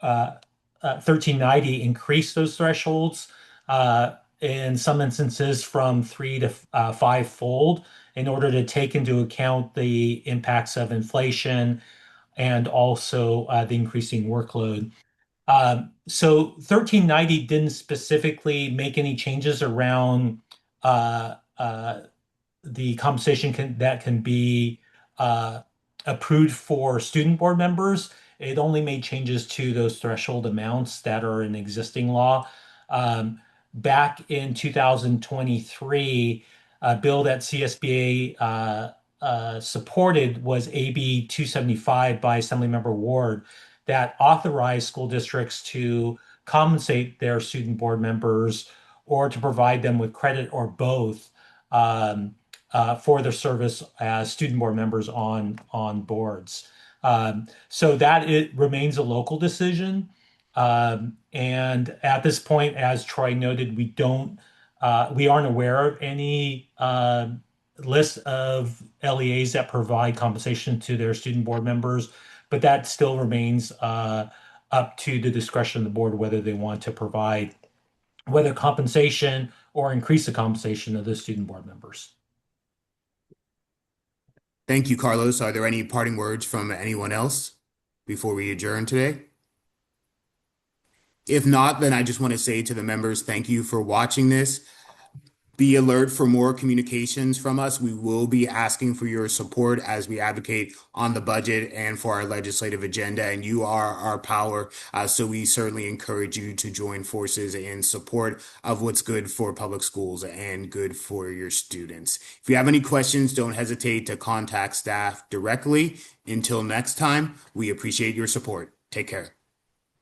Speaker 7: 1390 increased those thresholds. in some instances from 3 to 5 fold in order to take into account the impacts of inflation and also the increasing workload. So 1390 didn't specifically make any changes around uh, uh, the compensation that can be uh, approved for student board members. It only made changes to those threshold amounts that are in existing law. Um, Back in 2023, a bill that CSBA supported was AB 275 by Assemblymember Ward that authorized school districts to compensate their student board members or to provide them with credit or both. Um, for their service as student board members on boards. So that it remains a local decision. And at this point, as Troy noted, we aren't aware of any list of LEAs that provide compensation to their student board members, but that still remains up to the discretion of the board whether they want to provide whether compensation or increase the compensation of the student board members.
Speaker 1: Thank you, Carlos. Are there any parting words from anyone else before we adjourn today? If not, then I just want to say to the members, thank you for watching this. Be alert for more communications from us. We will be asking for your support as we advocate on the budget and for our legislative agenda, and you are our power. So we certainly encourage you to join forces in support of what's good for public schools and good for your students. If you have any questions, don't hesitate to contact staff directly. Until next time, we appreciate your support. Take care.